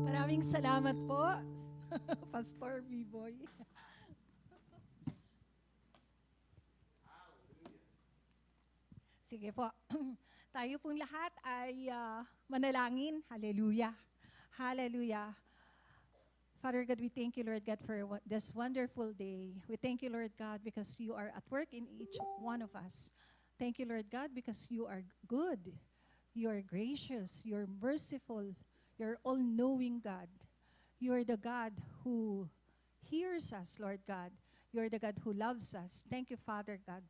Maraming salamat po, Pastor B-Boy. Sige po. Tayo pong lahat ay manalangin. Hallelujah. Hallelujah. Father God, we thank you, Lord God, for this wonderful day. We thank you, Lord God, because you are at work in each one of us. Thank you, Lord God, because you are good. You are gracious. You're merciful. You're all-knowing God. You are the God who hears us, Lord God. You are the God who loves us. Thank you, Father God.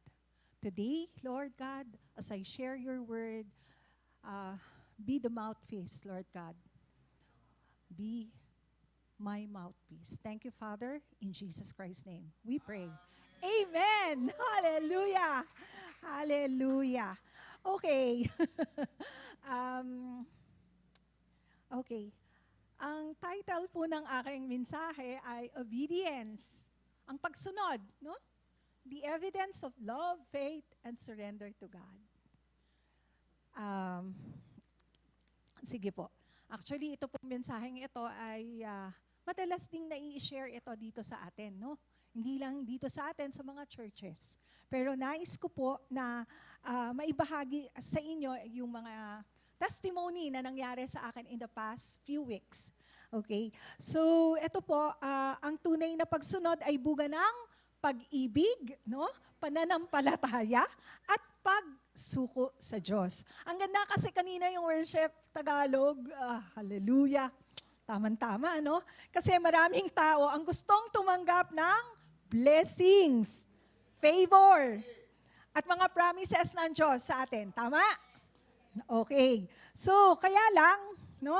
Today, Lord God, as I share your word, be the mouthpiece, Lord God. Be my mouthpiece. Thank you, Father. In Jesus Christ's name, we pray. Amen. Hallelujah. Hallelujah. Okay. Okay. Ang title po ng aking mensahe ay Obedience. Ang pagsunod, no? The evidence of love, faith, and surrender to God. Sige po. Actually, ito pong mensaheng ito ay madalas ding nai-share ito dito sa atin, no? Hindi lang dito sa atin, sa mga churches. Pero nais ko po na maibahagi sa inyo yung mga testimony na nangyari sa akin in the past few weeks. Okay? So, ito po, ang tunay na pagsunod ay bunga ng pag-ibig, no? Pananampalataya, at pagsuko sa Diyos. Ang ganda kasi kanina yung worship Tagalog, hallelujah, tama-tama, no? Kasi maraming tao ang gustong tumanggap ng blessings, favor, at mga promises ng Diyos sa atin. Tama? Okay. So, kaya lang, no?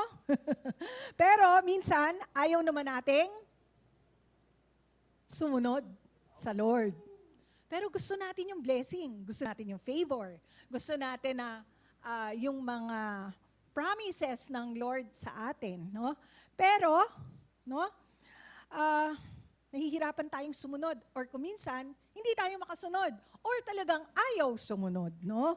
Pero minsan, ayaw naman nating sumunod sa Lord. Pero gusto natin yung blessing, gusto natin yung favor, gusto natin na yung mga promises ng Lord sa atin, no? Pero, no? Nahihirapan tayong sumunod, or kuminsan hindi tayo makasunod, or talagang ayaw sumunod, no?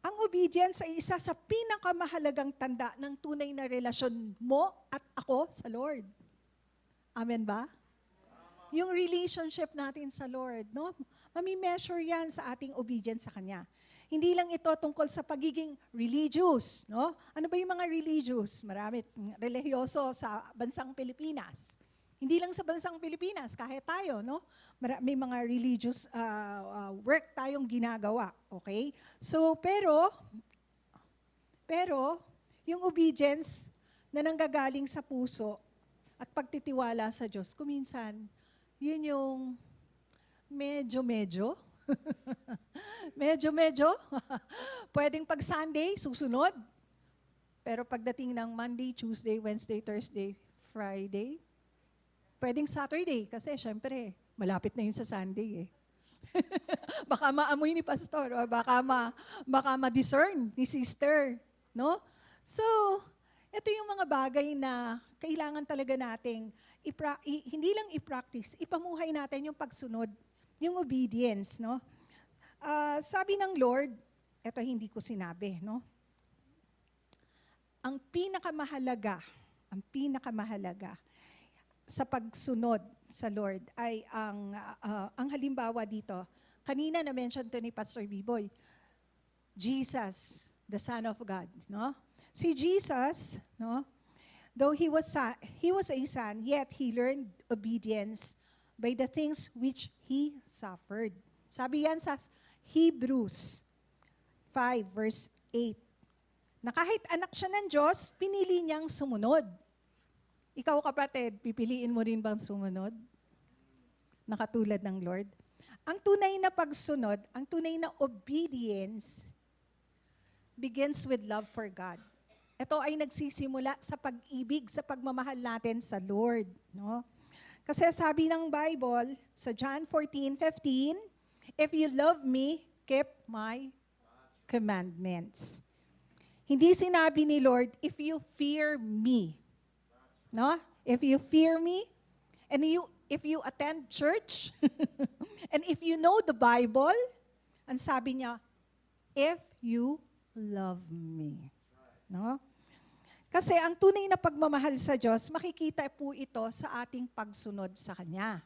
Ang obedience ay isa sa pinakamahalagang tanda ng tunay na relasyon mo at ako sa Lord. Amen ba? Yung relationship natin sa Lord, no? Mami-measure yan sa ating obedience sa Kanya. Hindi lang ito tungkol sa pagiging religious, no? Ano ba yung mga religious? Marami religyoso sa bansang Pilipinas. Hindi lang sa bansang Pilipinas, kahit tayo, no? May mga religious work tayong ginagawa, okay? So, pero, yung obedience na nanggagaling sa puso at pagtitiwala sa Diyos, kuminsan, yun yung medyo, medyo, pwedeng pag Sunday, susunod. Pero pagdating ng Monday, Tuesday, Wednesday, Thursday, Friday, pwedeng Saturday, kasi syempre, malapit na yun sa Sunday eh. Baka maamoy ni Pastor, o baka ma-discern ni Sister, no? So, ito yung mga bagay na kailangan talaga nating, hindi lang i-practice, ipamuhay natin yung pagsunod, yung obedience, no? Sabi ng Lord, ito hindi ko sinabi, no? Ang pinakamahalaga sa pagsunod sa Lord ay ang halimbawa dito. Kanina na-mention to ni Pastor B-Boy, Jesus, the Son of God, no? Si Jesus, no? Though he was a son, yet he learned obedience by the things which he suffered. Sabi yan sa Hebrews 5 verse 8. Na kahit anak siya ng Diyos, pinili niyang sumunod. Ikaw kapatid, pipiliin mo rin bang sumunod? Nakatulad ng Lord? Ang tunay na pagsunod, ang tunay na obedience, begins with love for God. Ito ay nagsisimula sa pag-ibig, sa pagmamahal natin sa Lord. No? Kasi sabi ng Bible, sa John 14:15, if you love me, keep my commandments. Hindi sinabi ni Lord, if you fear me. No? If you fear me, and if you attend church, and if you know the Bible, ang sabi niya, if you love me. No? Kasi ang tunay na pagmamahal sa Diyos, makikita po ito sa ating pagsunod sa Kanya.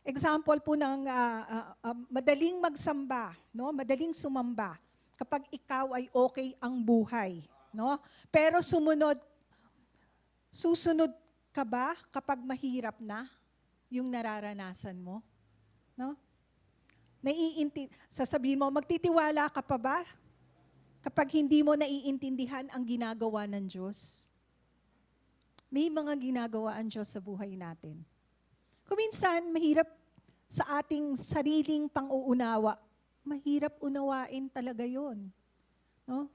Example po ng madaling magsamba, no? Madaling sumamba kapag ikaw ay okay ang buhay. No? Pero susunod ka ba kapag mahirap na yung nararanasan mo? No? Sasabihin mo, magtitiwala ka pa ba kapag hindi mo naiintindihan ang ginagawa ng Diyos? May mga ginagawa ang Diyos sa buhay natin. Kung minsan, mahirap sa ating sariling pang-uunawa, mahirap unawain talaga yon. No?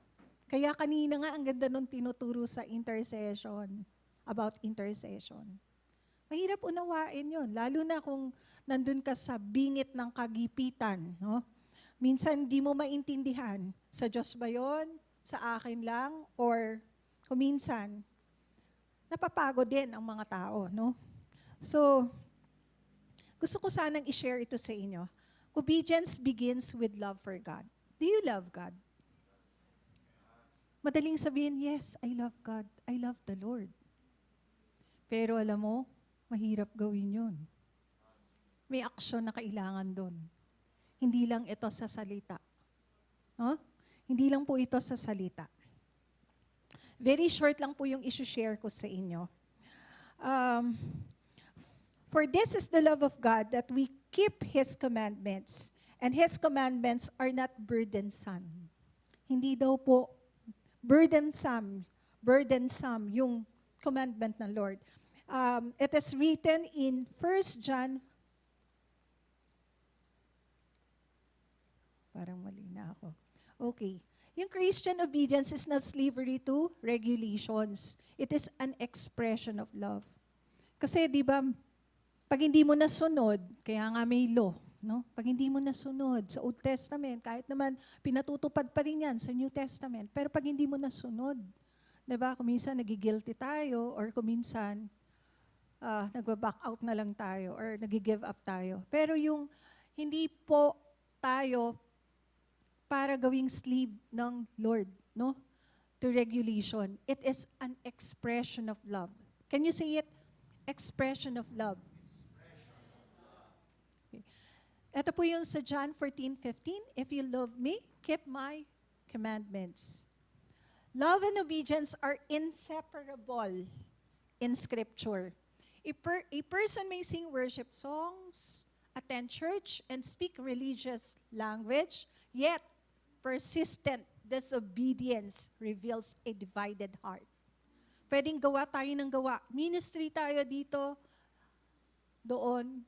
Kaya kanina nga, ang ganda nung tinuturo sa intercession, about intercession. Mahirap unawain yon, lalo na kung nandun ka sa bingit ng kagipitan, no? Minsan di mo maintindihan, sa Diyos ba yun? Sa akin lang? Or kung minsan, napapagod din ang mga tao, no? So, gusto ko sanang i-share ito sa inyo. Obedience begins with love for God. Do you love God? Madaling sabihin, yes, I love God. I love the Lord. Pero alam mo, mahirap gawin yun. May aksyon na kailangan doon. Hindi lang ito sa salita. No? Hindi lang po ito sa salita. Very short lang po yung isi-share ko sa inyo. For this is the love of God, that we keep His commandments, and His commandments are not burdensome. Hindi daw po burdensome yung commandment ng Lord. It is written in 1 John. Parang mali na ako. Okay. Yung Christian obedience is not slavery to regulations. It is an expression of love. Kasi di ba, pag hindi mo nasunod, kaya nga may law, no? Pag hindi mo nasunod sa Old Testament, kahit naman pinatutupad pa rin yan sa New Testament, pero pag hindi mo nasunod, di ba, kuminsan nagigilty tayo, or kuminsan nagba-back out na lang tayo, or nag-give up tayo. Pero yung hindi po tayo para gawing slave ng Lord, no? To regulation. It is an expression of love. Can you say it? Expression of love. Okay. Ito po yung sa John 14:15. If you love me, keep my commandments. Love and obedience are inseparable in Scripture. A person may sing worship songs, attend church, and speak religious language, yet persistent disobedience reveals a divided heart. Pwedeng gawa tayo ng gawa. Ministry tayo dito, doon,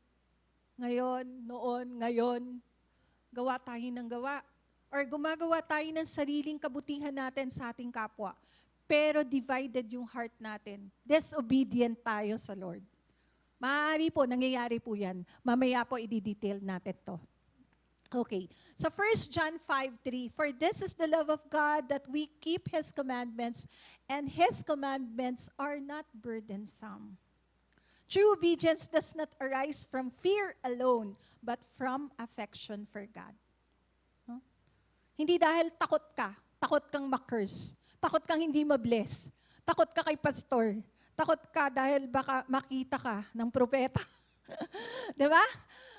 ngayon, noon, ngayon. Gawa tayo ng gawa. Or gumagawa tayo ng sariling kabutihan natin sa ating kapwa. Pero divided yung heart natin. Disobedient tayo sa Lord. Maaari po, nangyayari po yan. Mamaya po i-detail natin to. Okay. So 1 John 5:3, for this is the love of God, that we keep His commandments, and His commandments are not burdensome. True obedience does not arise from fear alone, but from affection for God. No? Hindi dahil takot kang ma-curse, takot kang hindi ma-bless, takot ka kay pastor, takot ka dahil baka makita ka ng propeta. Diba?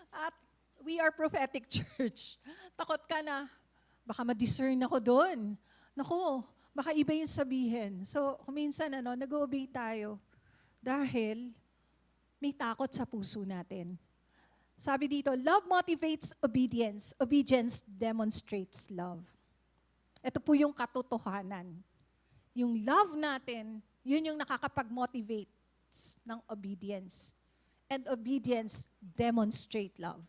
At we are prophetic church. Takot ka na, baka ma-discern ako doon. Naku, baka iba yung sabihin. So, kuminsan, nag-obey tayo dahil may takot sa puso natin. Sabi dito, love motivates obedience. Obedience demonstrates love. Ito po yung katotohanan. Yung love natin, yun yung nakakapag-motivate ng obedience. And obedience demonstrate love.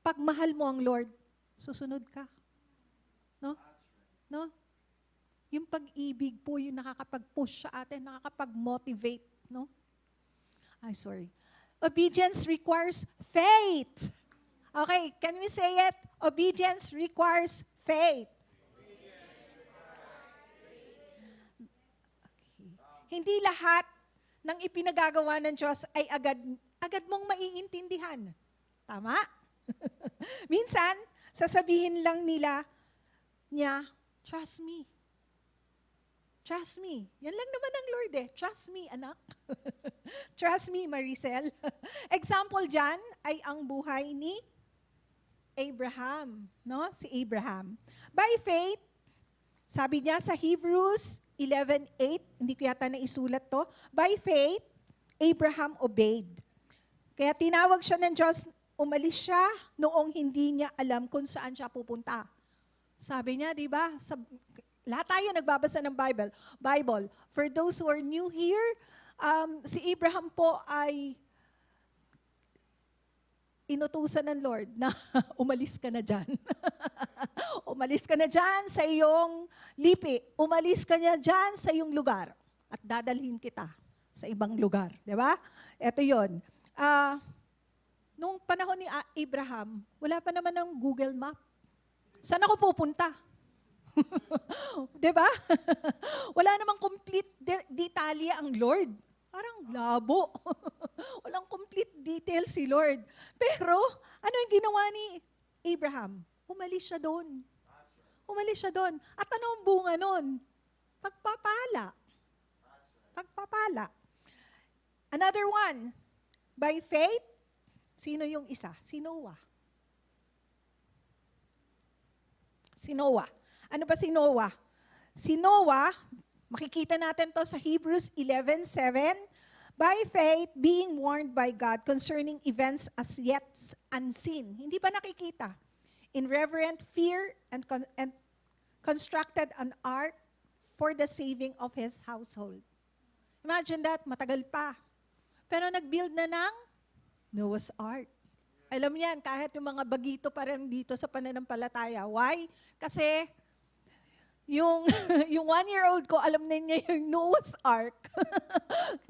Pag mahal mo ang Lord, susunod ka. No? No? Yung pag-ibig po, yung nakakapag-push sa atin, nakakapag-motivate. No? Sorry. Obedience requires faith. Okay, can we say it? Obedience requires faith. Okay. Hindi lahat ng ipinagagawa ng Diyos ay agad mong maiintindihan. Tama? Minsan, sasabihin lang nila, niya, trust me. Trust me. Yan lang naman ang Lord eh. Trust me, anak. Trust me, Maricel. Example dyan ay ang buhay ni Abraham. No? Si Abraham. By faith, sabi niya sa Hebrews 11:8, hindi ko yata naisulat to, by faith, Abraham obeyed. Kaya tinawag siya ng Diyos, umalis siya noong hindi niya alam kung saan siya pupunta. Sabi niya, di ba? Lahat tayo nagbabasa ng Bible. For those who are new here, si Abraham po ay inutusan ng Lord na umalis ka na dyan. Umalis ka na dyan sa iyong lipi. Umalis ka na dyan sa iyong lugar. At dadalhin kita sa ibang lugar. Di ba? Ito yun. Nung panahon ni Abraham, wala pa naman ng Google Map. Saan ako pupunta? Diba? Wala namang complete detalye ang Lord. Parang labo. Walang complete detail si Lord. Pero, ano yung ginawa ni Abraham? Umalis siya doon. Umalis siya doon. At ano ang bunga nun? Pagpapala. Pagpapala. Another one. By faith, sino yung isa? Si Noah. Si Noah. Ano ba si Noah? Si Noah, makikita natin to sa Hebrews 11:7. By faith, being warned by God concerning events as yet unseen. Hindi pa nakikita. In reverent fear and constructed an ark for the saving of his household. Imagine that, matagal pa. Pero nag-build na ng Noah's Ark. Alam niyan, kahit yung mga bagito pa rin dito sa pananampalataya. Why? Kasi yung 1-year-old ko, alam na niya yung Noah's Ark.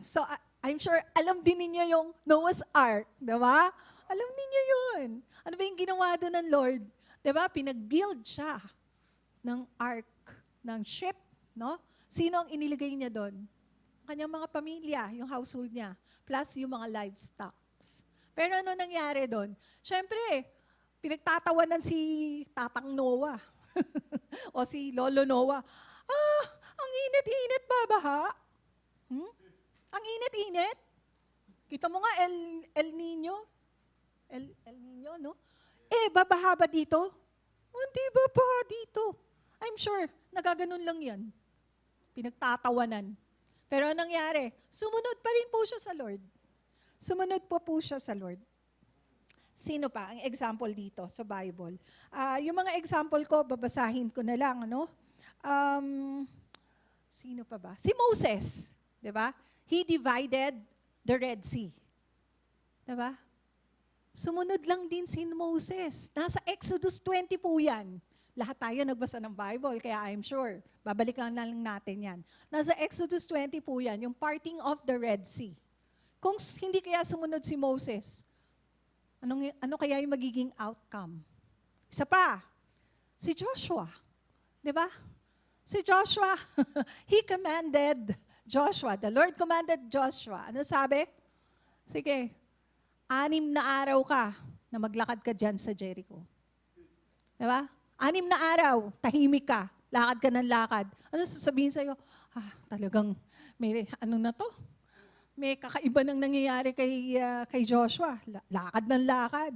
So, I'm sure alam din ninyo yung Noah's Ark. Diba? Alam ninyo yun. Ano ba yung ginawa doon ng Lord? Diba? Pinag-build siya ng ark, ng ship. No? Sino ang iniligay niya doon? Kanyang mga pamilya, yung household niya, plus yung mga livestock. Pero ano nangyari doon? Siyempre, pinagtatawanan si Tatang Noah. O si Lolo Noah. Ang init-init, babaha. Ang init-init. Kita mo nga, El Nino. El Nino, no? Babaha ba dito? Hindi babaha dito. I'm sure, nagaganon lang yan. Pinagtatawanan. Pero anong nangyari? Sumunod pa rin po siya sa Lord. Sumunod po siya sa Lord. Sino pa ang example dito sa Bible? Yung mga example ko, babasahin ko na lang. Ano? Sino pa ba? Si Moses. Diba? He divided the Red Sea. Diba? Sumunod lang din si Moses. Nasa Exodus 20 po yan. Lahat tayo nagbasa ng Bible, kaya I'm sure, babalikan na lang natin yan. Nasa Exodus 20 po yan, yung parting of the Red Sea. Kung hindi kaya sumunod si Moses, ano kaya yung magiging outcome? Isa pa, si Joshua. Di ba? Si Joshua, he commanded Joshua. The Lord commanded Joshua. Ano sabi? Sige, 6 na araw ka na maglakad ka dyan sa Jericho. Di ba? 6 na araw, tahimik ka, lakad ka ng lakad. Ano sasabihin sa'yo? Talagang may ano na to? May kakaiba nang nangyayari kay Joshua. Lakad ng lakad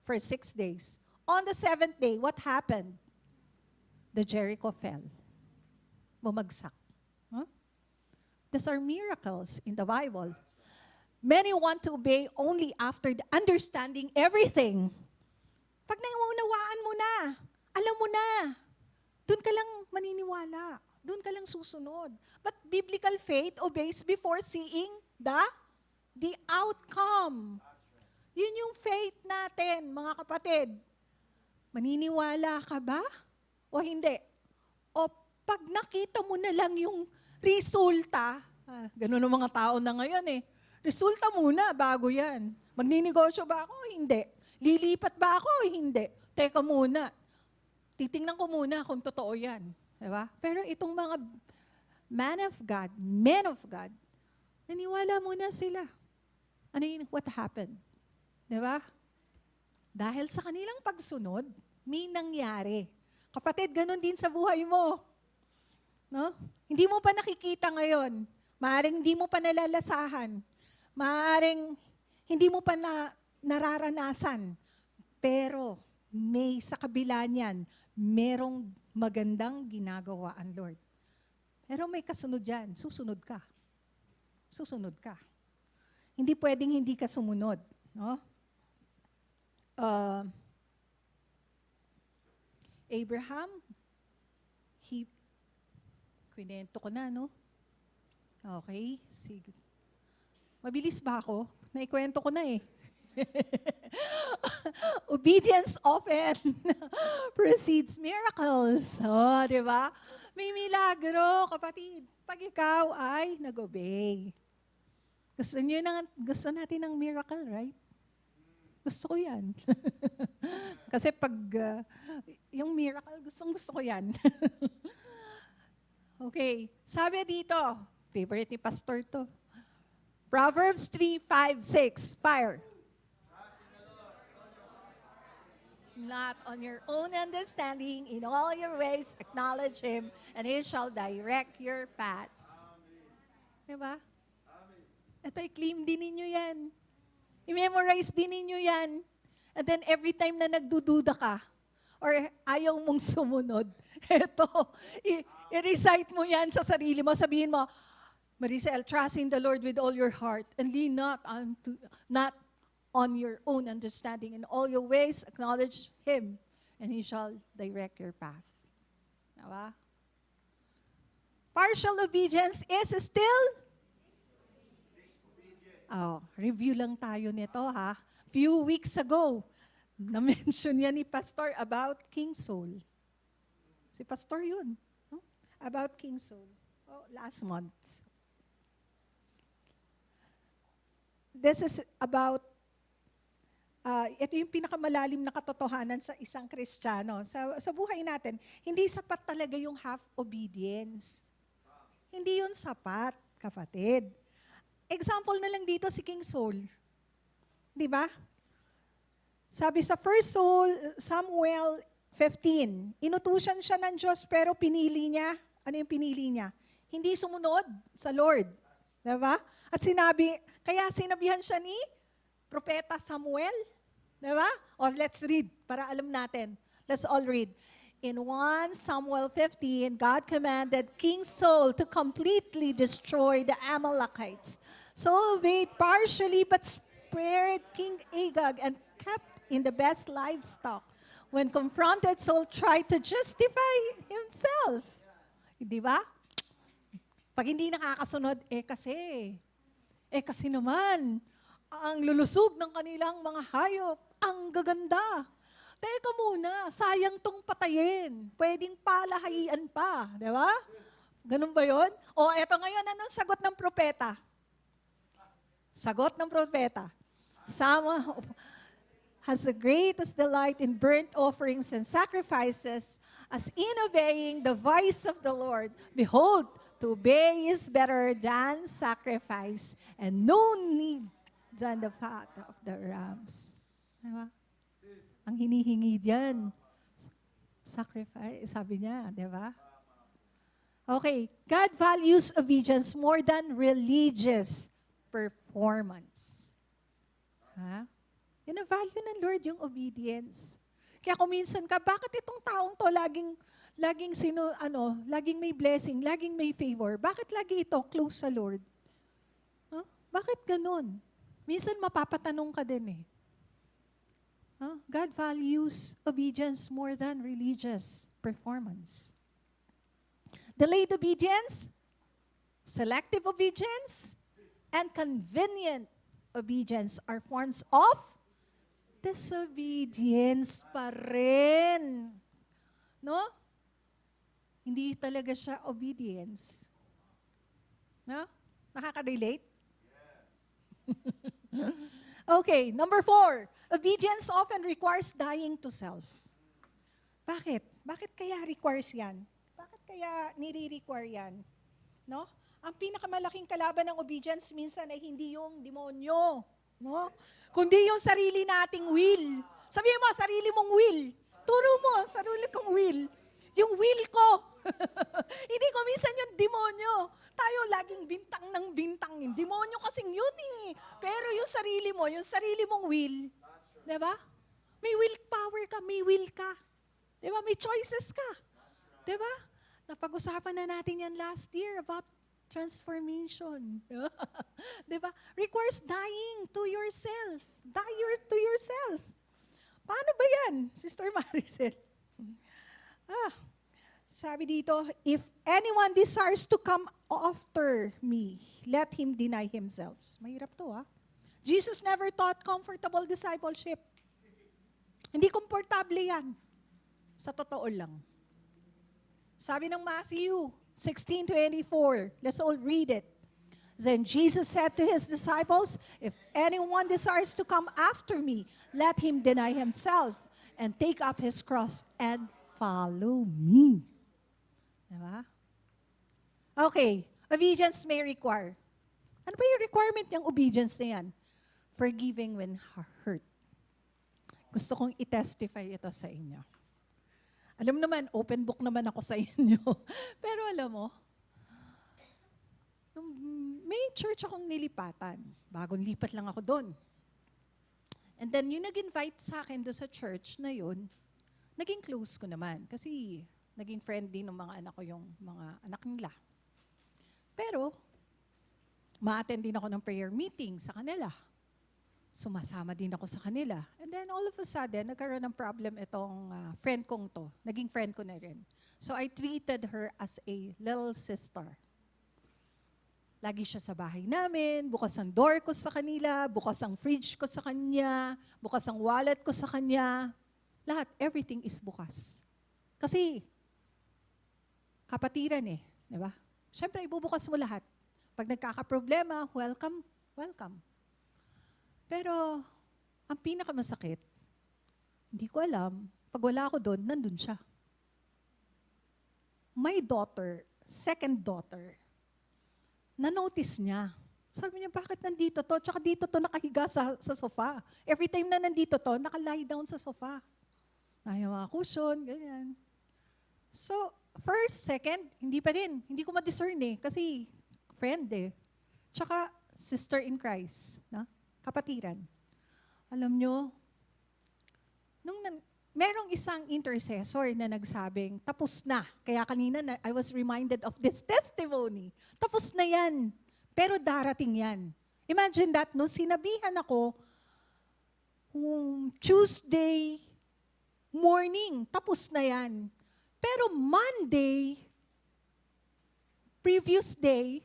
for 6 days. On the 7th day, what happened? The Jericho fell. Bumagsak. Huh? These are miracles in the Bible. Many want to obey only after understanding everything. Pag naunawaan mo na, alam mo na, doon ka lang maniniwala. Doon ka lang susunod. But biblical faith obeys before seeing the outcome. Yun yung faith natin, mga kapatid. Maniniwala ka ba? O hindi? O pag nakita mo na lang yung resulta, ganun ang mga tao na ngayon eh. Resulta muna bago yan. Magninegosyo ba ako? Hindi. Lilipat ba ako? Hindi. Teka muna. Titingnan ko muna kung totoo yan. Diba? Pero itong mga men of God, naniwala muna sila. Ano yun? What happened? Diba? Dahil sa kanilang pagsunod, may nangyari. Kapatid, ganun din sa buhay mo. No? Hindi mo pa nakikita ngayon. Maaring hindi mo pa nalalasahan. Maaring hindi mo pa nararanasan. Pero may sa kabila niyan, merong magandang ginagawa ang Lord. Pero may kasunod yan. Susunod ka. Susunod ka. Hindi pwedeng hindi ka sumunod. No? Abraham, kwento ko na, no? Okay, sige. Mabilis ba ako? Naikwento ko na eh. Obedience often precedes miracles. Oh, di ba? May milagro, kapatid. Pag ikaw ay nag-obey. Gusto natin ng miracle, right? Gusto ko yan. Kasi pag yung miracle, gusto ko yan. Okay, sabi dito, favorite ni Pastor to. Proverbs 3:5-6, fire. Not on your own understanding, in all your ways, acknowledge Him, and He shall direct your paths. Diba? Ito, i-claim din ninyo yan. I-memorize din ninyo yan. And then every time na nagdududa ka, or ayaw mong sumunod, ito, i-recite mo yan sa sarili mo. Sabihin mo, Maricel, trust in the Lord with all your heart, and lean not on your own understanding. In all your ways, acknowledge Him, and He shall direct your path. Diba? Partial obedience is still? Review lang tayo nito, ha? Few weeks ago, na-mention yan ni Pastor about King Saul. Si Pastor yun. No? About King Saul. Last month. This is about, ito yung pinakamalalim na katotohanan sa isang Kristiyano. Sa buhay natin, hindi sapat talaga yung half obedience. Hindi yun sapat, kapatid. Example na lang dito si King Saul. Di ba? Sabi sa 1 Samuel 15, inutusan siya ng Diyos pero pinili niya. Ano yung pinili niya? Hindi sumunod sa Lord. Di ba? At kaya sinabihan siya ni Propeta Samuel. Di ba? Let's read para alam natin. Let's all read. In 1 Samuel 15, God commanded King Saul to completely destroy the Amalekites. Saul obeyed partially but spared King Agag and kept in the best livestock. When confronted, Saul tried to justify himself. Di ba? Pag hindi nakakasunod, kasi naman, ang lulusog ng kanilang mga hayop, ang gaganda. Teka muna, sayang tong patayin. Pwedeng palahayian pa. Di ba? Ganun ba yun? Eto ngayon, anong sagot ng propeta? Sagot ng propeta. Sama has the greatest delight in burnt offerings and sacrifices as in obeying the voice of the Lord. Behold, to obey is better than sacrifice, and no need than the fat of the rams. Diba? Ang hinihingi diyan, sacrifice, sabi niya, di ba? Okay, God values obedience more than religious performance. Ha? Yun ang value ng Lord, yung obedience. Kaya kung minsan ka, bakit itong taong to laging may blessing, laging may favor? Bakit lagi ito close sa Lord? Huh? Bakit ganun? Minsan mapapatanong ka din eh. Huh? God values obedience more than religious performance. Delayed obedience, selective obedience, and convenient obedience are forms of disobedience pa rin. No? Hindi talaga siya obedience. No? Nakaka-relate? Okay, number 4. Obedience often requires dying to self. Bakit? Bakit kaya requires yan? Bakit kaya nire-require yan? No? Ang pinakamalaking kalaban ng obedience minsan ay hindi yung demonyo, no? Kundi yung sarili nating will. Sabihin mo, sarili mong will. Turo mo, sarili kong will. Yung will ko. Hindi ko minsan yung demonyo. Tayo laging bintang ng bintang. Yung demonyo kasing yun eh. Pero yung sarili mong will, di ba? May willpower ka, may will ka. Di ba? May choices ka. Di ba? Napag-usapan na natin yan last year about transformation. Di ba? Requires dying to yourself. To yourself. Paano ba yan, Sister Maricel? Sabi dito, if anyone desires to come after me, let him deny himself. Mahirap to, Jesus never taught comfortable discipleship. Hindi komportable yan. Sa totoo lang. Sabi ng Matthew 16:24, let's all read it. Then Jesus said to his disciples, if anyone desires to come after me, let him deny himself and take up his cross and follow me. Diba? Okay, obedience may require. Ano ba yung requirement ng obedience na yan? Forgiving when hurt. Gusto kong i-testify ito sa inyo. Alam naman, open book naman ako sa inyo. Pero alam mo, may church akong nilipatan. Bagong lipat lang ako doon. And then yung nag-invite sa akin doon sa church na yun, naging close ko naman. Kasi naging friend din ng mga anak ko yung mga anak nila. Pero, ma-attend din ako ng prayer meeting sa kanila. Sumasama din ako sa kanila. And then all of a sudden, nagkaroon ng problem itong friend kong to. Naging friend ko na rin. So I treated her as a little sister. Lagi siya sa bahay namin, bukas ang door ko sa kanila, bukas ang fridge ko sa kanya, bukas ang wallet ko sa kanya. Lahat, everything is bukas. Kasi, kapatiran eh, di ba? Siyempre, ibubukas mo lahat. Pag nagkakaproblema, welcome, welcome. Pero, ang pinakamasakit, hindi ko alam, pag wala ako doon, nandun siya. My daughter, second daughter, na-notice niya. Sabi niya, bakit nandito to? Tsaka dito to nakahiga sa sofa. Every time na nandito to, naka-lie down sa sofa. Ayaw mga cushion, ganyan. So, first, second, hindi pa rin. Hindi ko ma-discern eh, kasi friend eh. Tsaka, sister in Christ. No? Kapatiran. Alam nyo, merong isang intercessor na nagsabing, tapos na. Kaya kanina, I was reminded of this testimony. Tapos na yan. Pero darating yan. Imagine that, no? Sinabihan ako, Tuesday morning, tapos na yan. Pero Monday, previous day,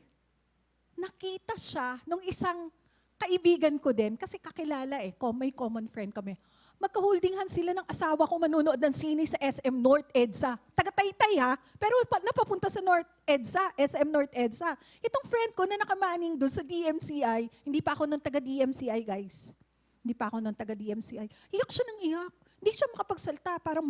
nakita siya nung isang kaibigan ko din, kasi kakilala eh, may common friend kami. Magka-holding hands sila ng asawa ko manunood ng sine sa SM North EDSA. Taga-Taytay ha, pero napapunta sa North EDSA, SM North EDSA. Itong friend ko na nakamaning doon sa DMCI, hindi pa ako ng taga-DMCI guys. Hindi pa ako ng taga-DMCI. Iyak siya ng iyak. Hindi siya makapagsalta, parang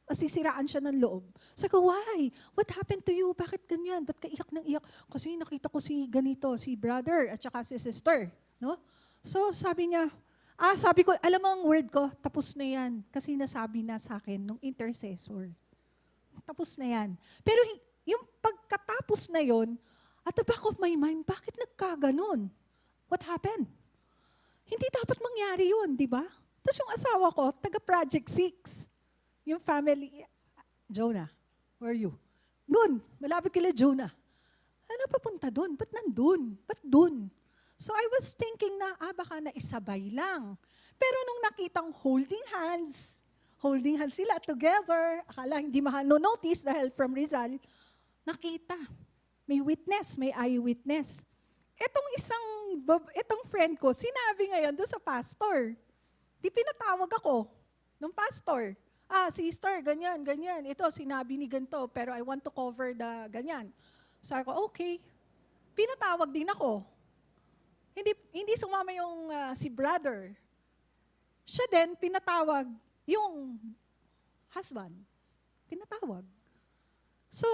masisiraan siya ng loob. Sabi ko, why? What happened to you? Bakit ganyan? Ba't ka iyak ng iyak? Kasi nakita ko si ganito, si brother at saka si sister. No? So sabi niya, sabi ko, alam mo ang word ko, tapos na yan. Kasi nasabi na sa akin nung intercessor. Tapos na yan. Pero yung pagkatapos na yon, at the back of my mind, bakit nagkaganon? What happened? Hindi dapat mangyari yun, di ba? Tapos yung asawa ko, taga-Project 6. Yung family, Jonah, where are you? Doon, malapit kila Jonah. Ano papunta doon? Ba't nandun? Ba't doon? So I was thinking na, baka naisabay lang. Pero nung nakitang holding hands sila together, akala hindi no-notice dahil from Rizal, nakita. May witness, may eyewitness. Itong friend ko, sinabi ngayon doon sa pastor. Di pinatawag ako ng pastor. Sister, ganyan, ganyan. Ito, sinabi ni ganito, pero I want to cover the ganyan. Sabi ko, okay. Pinatawag din ako. Hindi sumama yung si brother. Siya din, pinatawag yung husband. Pinatawag. So,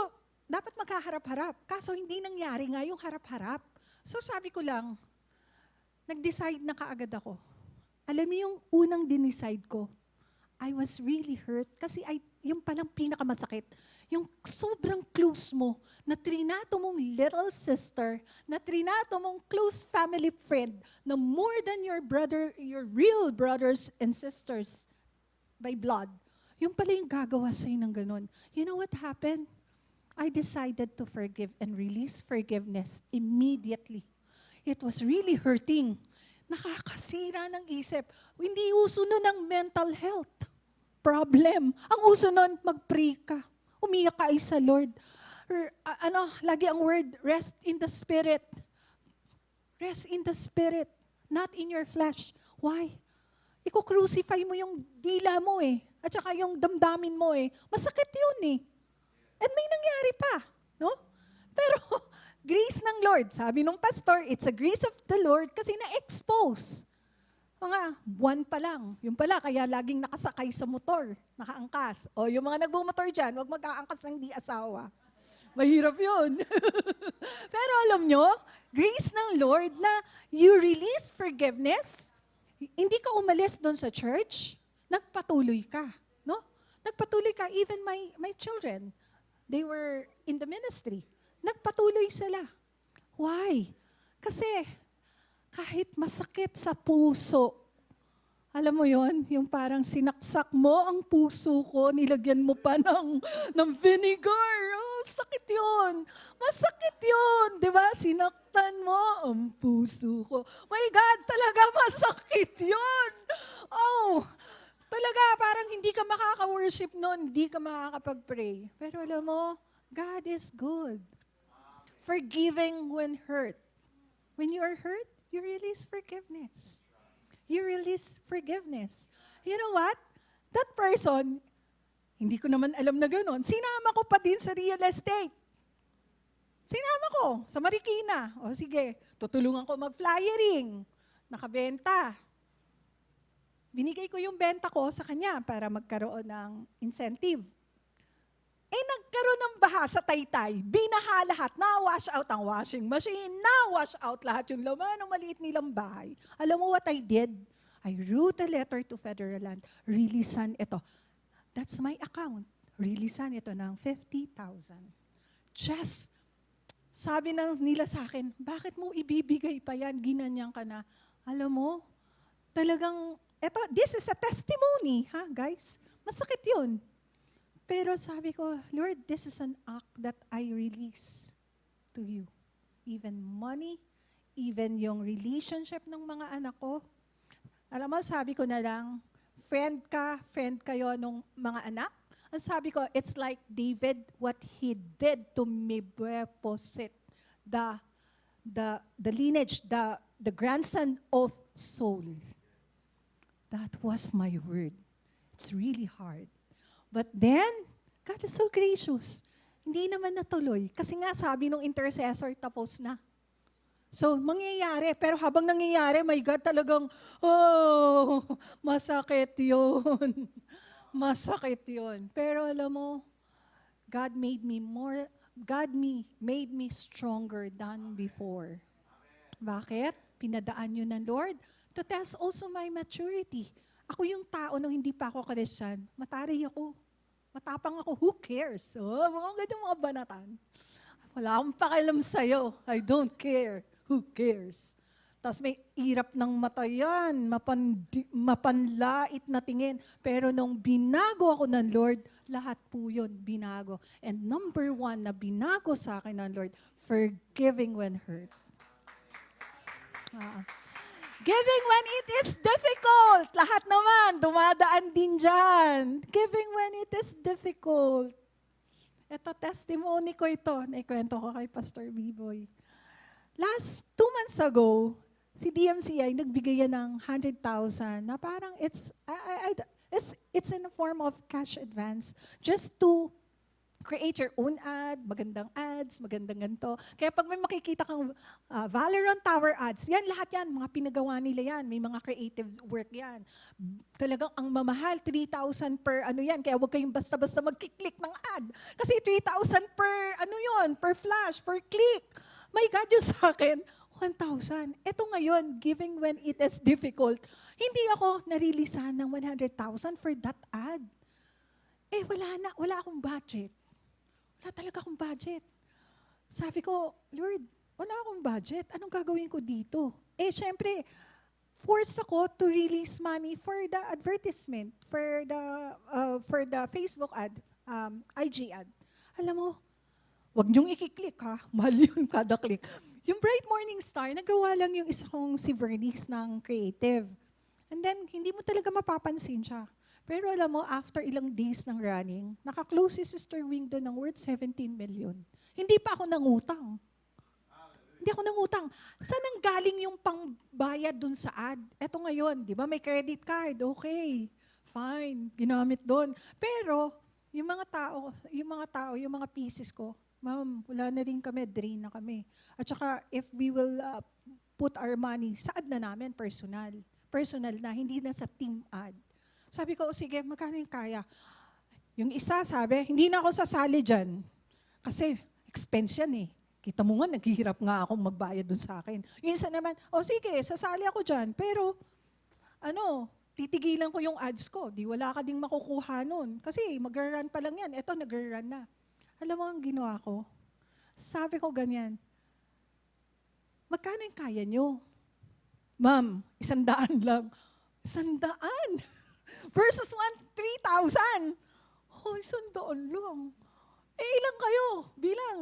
dapat magkaharap-harap. Kaso hindi nangyari nga yung harap-harap. So sabi ko lang, nag-decide na kaagad ako. Alam mo yung unang dinicide ko, I was really hurt kasi yung palang pinakamasakit, yung sobrang close mo, na trinato mong little sister, na trinato mong close family friend, na more than your brother, your real brothers and sisters by blood, yung pala yung gagawa sa'yo ng ganun. You know what happened? I decided to forgive and release forgiveness immediately. It was really hurting. Nakakasira ng isip. Hindi uso nun ang mental health problem. Ang uso nun, mag-pray ka. Umiyak ka ay sa Lord. Lagi ang word, rest in the Spirit. Rest in the Spirit, not in your flesh. Why? Iko-crucify mo yung dila mo eh. At saka yung damdamin mo eh. Masakit yun eh. And may nangyari pa, no? Pero, grace ng Lord. Sabi nung pastor, it's a grace of the Lord kasi na-expose. Mga buwan pa lang. Yung pala, kaya laging nakasakay sa motor, nakaangkas. O yung mga nagbumotor dyan, huwag mag-aangkas ng di asawa. Mahirap yun. Pero alam nyo, grace ng Lord na you release forgiveness, hindi ka umalis doon sa church, nagpatuloy ka. No? Nagpatuloy ka, even my children. They were in the ministry. Nagpatuloy sila. Why? Kasi kahit masakit sa puso, alam mo yon, yung parang sinaksak mo ang puso ko, nilagyan mo pa ng vinegar. Oh, sakit yun. Masakit yun. Di ba? Sinaktan mo ang puso ko. My God, talaga masakit yun. Oh, talaga, parang hindi ka makaka-worship nun, hindi ka makakapag-pray. Pero alam mo, God is good. Forgiving when hurt. When you are hurt, you release forgiveness. You release forgiveness. You know what? That person, hindi ko naman alam na gano'n, sinama ko pa din sa real estate. Sinama ko sa Marikina. O sige, tutulungan ko mag-flyering. Nakabenta. Binigay ko yung benta ko sa kanya para magkaroon ng incentive. Eh nagkaroon ng baha sa Taytay. Binaha lahat. Na-wash out ang washing machine. Na-wash out lahat yung laman ng maliit nilang bahay. Alam mo what I did? I wrote a letter to Federal Land. Releasan ito. That's my account. Releasan ito ng 50,000. Just, sabi nila sa akin, bakit mo ibibigay pa yan? Ginanyan ka na. Alam mo, talagang this is a testimony, ha, guys? Masakit yun. Pero sabi ko, Lord, this is an act that I release to you. Even money, even yung relationship ng mga anak ko. Alam mo, sabi ko na lang, friend kayo nung mga anak. Ang sabi ko, it's like David, what he did to Mephibosheth, the lineage, the grandson of Saul. That was my word. It's really hard. But then, God is so gracious. Hindi naman natuloy. Kasi nga sabi nung intercessor, tapos na. So, mangyayari. Pero habang nangyayari, my God, talagang, masakit yun. Masakit yun. Pero alam mo, God made me stronger than before. Bakit? Pinadaan yun ng Lord to test also my maturity. Ako yung tao nung hindi pa ako Christian, mataray ako. Matapang ako, who cares? Mga ganyan mga banatan. Wala akong pakialam sa'yo. I don't care. Who cares? Tapos may irap ng mata yan, mapanlait na tingin. Pero nung binago ako ng Lord, lahat po yun binago. And number one na binago sa akin ng Lord, forgiving when hurt. Giving when it is difficult. Lahat naman, dumadaan din dyan. Giving when it is difficult. Ito, testimony ko ito. Naikwento ko kay Pastor B-Boy. Last 2 months ago, si DMCI nagbigay yan ng 100,000 na parang it's in a form of cash advance just to create your own ad, magandang ads, magandang ganito. Kaya pag may makikita kang Valorant Tower ads, yan lahat yan, mga pinagawa nila yan, may mga creative work yan. Talagang ang mamahal, 3,000 per ano yan, kaya huwag kayong basta-basta mag-click ng ad. Kasi 3,000 per ano yun, per flash, per click. My God, yung sa akin, 1,000. Ito ngayon, giving when it is difficult, hindi ako narilisan ng 100,000 for that ad. Wala akong budget. Wala talaga akong budget. Sabi ko, Lord, wala akong budget. Anong gagawin ko dito? Syempre, forced ako to release money for the advertisement, for the Facebook ad, IG ad. Alam mo, wag niyong ikiklik ha. Mahal yun kada click. Yung Bright Morning Star, nagawa lang yung isa kong si Vernice ng creative. And then, hindi mo talaga mapapansin siya. Pero alam mo, after ilang days ng running, nakaklose si Sister Wing doon ng worth 17 million. Hindi pa ako nangutang. Hindi ako nangutang. Saan ang galing yung pangbayad dun sa ad? Eto ngayon, di ba may credit card? Okay, fine, ginamit doon. Pero, yung mga pieces ko, ma'am, wala na rin kami, drain na kami. At saka, if we will put our money sa ad na namin, personal. Personal na, hindi na sa team ad. Sabi ko, sige, magkano yung kaya? Yung isa sabi, hindi na ako sasali dyan. Kasi, expense yan eh. Kita mo nga, naghihirap nga akong magbayad dun sa akin. Yung isa naman, sige, sasali ako dyan. Pero, titigilan ko yung ads ko. Di wala ka ding makukuha nun. Kasi mag-run pa lang yan. Eto, nag-run na. Alam mo ang ginawa ko? Sabi ko ganyan, magkano yung kaya nyo? Ma'am, 100 lang. 100? Versus 3,000. 100 lang. Ilan kayo? Bilang.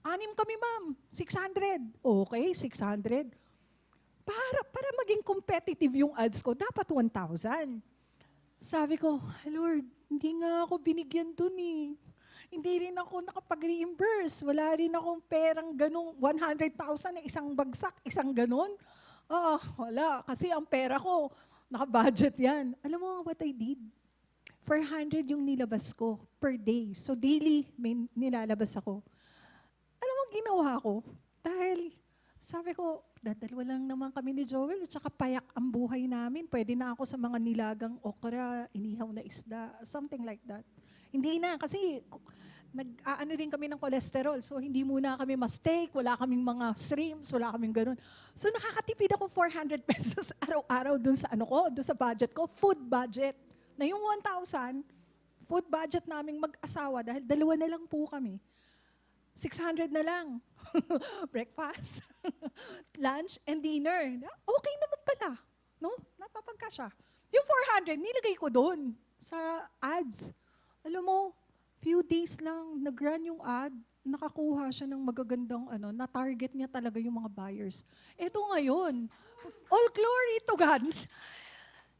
6 kami, ma'am. 600. Okay, 600. Para maging competitive yung ads ko, dapat 1,000. Sabi ko, Lord, hindi nga ako binigyan dun eh. Hindi rin ako nakapag-reimburse. Wala rin akong perang ganung 100,000 na isang bagsak, isang ganun. Wala. Kasi ang pera ko, naka-budget yan. Alam mo what I did? 400 yung nilabas ko per day. So daily, may nilalabas ako. Alam mo ginawa ko? Dahil sabi ko, dadalawa lang naman kami ni Joel at saka payak ang buhay namin. Pwede na ako sa mga nilagang okra, inihaw na isda, something like that. Hindi na, kasi nag-aano rin kami ng cholesterol. So hindi muna kami ma-steak, wala kaming mga shrimps, wala kaming ganun. So nakakatipid ako 400 pesos araw-araw dun sa dun sa budget ko, food budget. Na yung 1,000, food budget naming mag-asawa dahil dalawa na lang po kami. 600 na lang. Breakfast, lunch, and dinner. Okay naman pala. No? Napapagkasya. Yung 400, nilagay ko doon sa ads. Alam mo, few days lang, nag-run yung ad, nakakuha siya ng magagandang na-target niya talaga yung mga buyers. Ito ngayon, all glory to God.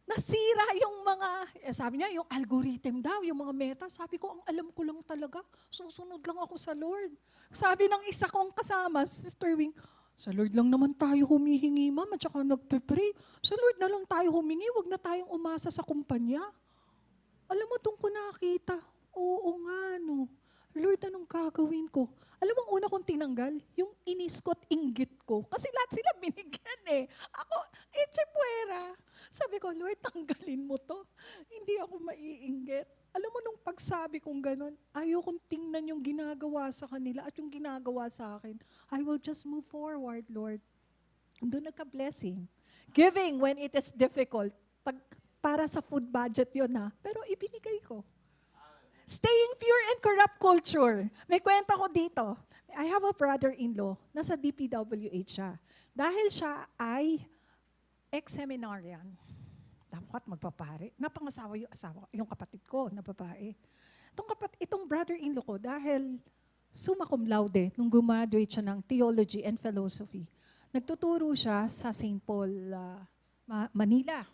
Nasira yung mga, sabi niya, yung algorithm daw, yung mga meta. Sabi ko, ang alam ko lang talaga, susunod lang ako sa Lord. Sabi ng isa kong kasama, Sister Wing, sa Lord lang naman tayo humihingi, ma'am, at saka nagpe-pray. Sa Lord na lang tayo humingi, wag na tayong umasa sa kumpanya. Alam mo, doon ko nakita, oo nga, no. Lord, anong gagawin ko? Alam mo, ang una kong tinanggal, yung inis ko at inggit ko. Kasi lahat sila binigyan eh. Ako, puwera. Sabi ko, Lord, tanggalin mo to. Hindi ako maiinggit. Alam mo, nung pagsabi kong ganun, ayokong tingnan yung ginagawa sa kanila at yung ginagawa sa akin. I will just move forward, Lord. Doon nagka-blessing. Giving when it is difficult. Para sa food budget yun ha. Pero ibinigay ko. Staying pure and corrupt culture. May kwento ko dito. I have a brother-in-law. Nasa DPWH siya. Dahil siya ay ex-seminarian. Dapat magpapare. Napangasawa yung kapatid ko na babae. Itong brother-in-law ko, dahil summa cum laude, nung gumaduate siya ng theology and philosophy, nagtuturo siya sa St. Paul, Manila.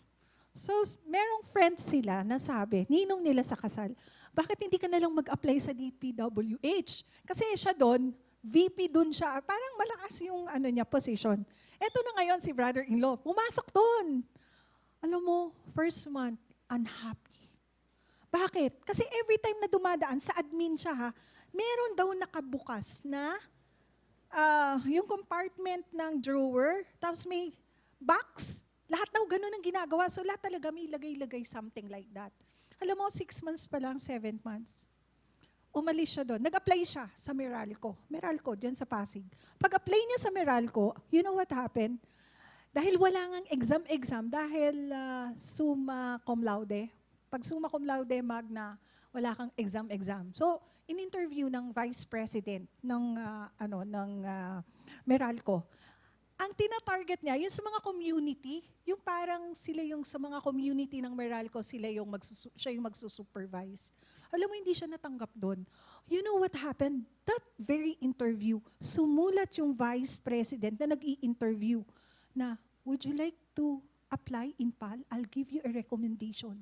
So, merong friends sila na sabi, ninong nila sa kasal, bakit hindi ka nalang mag-apply sa DPWH? Kasi siya doon, VP doon siya, parang malakas yung position. Eto na ngayon si brother-in-law, pumasok doon. Alam mo, first month, unhappy. Bakit? Kasi every time na dumadaan, sa admin siya meron daw nakabukas na yung compartment ng drawer, tapos may box. Lahat daw ganun ang ginagawa. So lahat talaga may lagay-lagay something like that. Alam mo, 6 months pa lang, 7 months. Umalis siya doon. Nag-apply siya sa Meralco, diyan sa Pasig. Pag-apply niya sa Meralco, you know what happened? Dahil wala ngang exam, dahil summa cum laude. Pag summa cum laude, magna, Wala kang exam. So, in-interview ng Vice President ng Meralco, ang tina-target niya, yung sa mga community, yung parang sila yung sa mga community ng Meralco, siya yung magsusupervise. Alam mo, hindi siya natanggap doon. You know what happened? That very interview, sumulat yung Vice President na nag-i-interview na, would you like to apply in PAL? I'll give you a recommendation.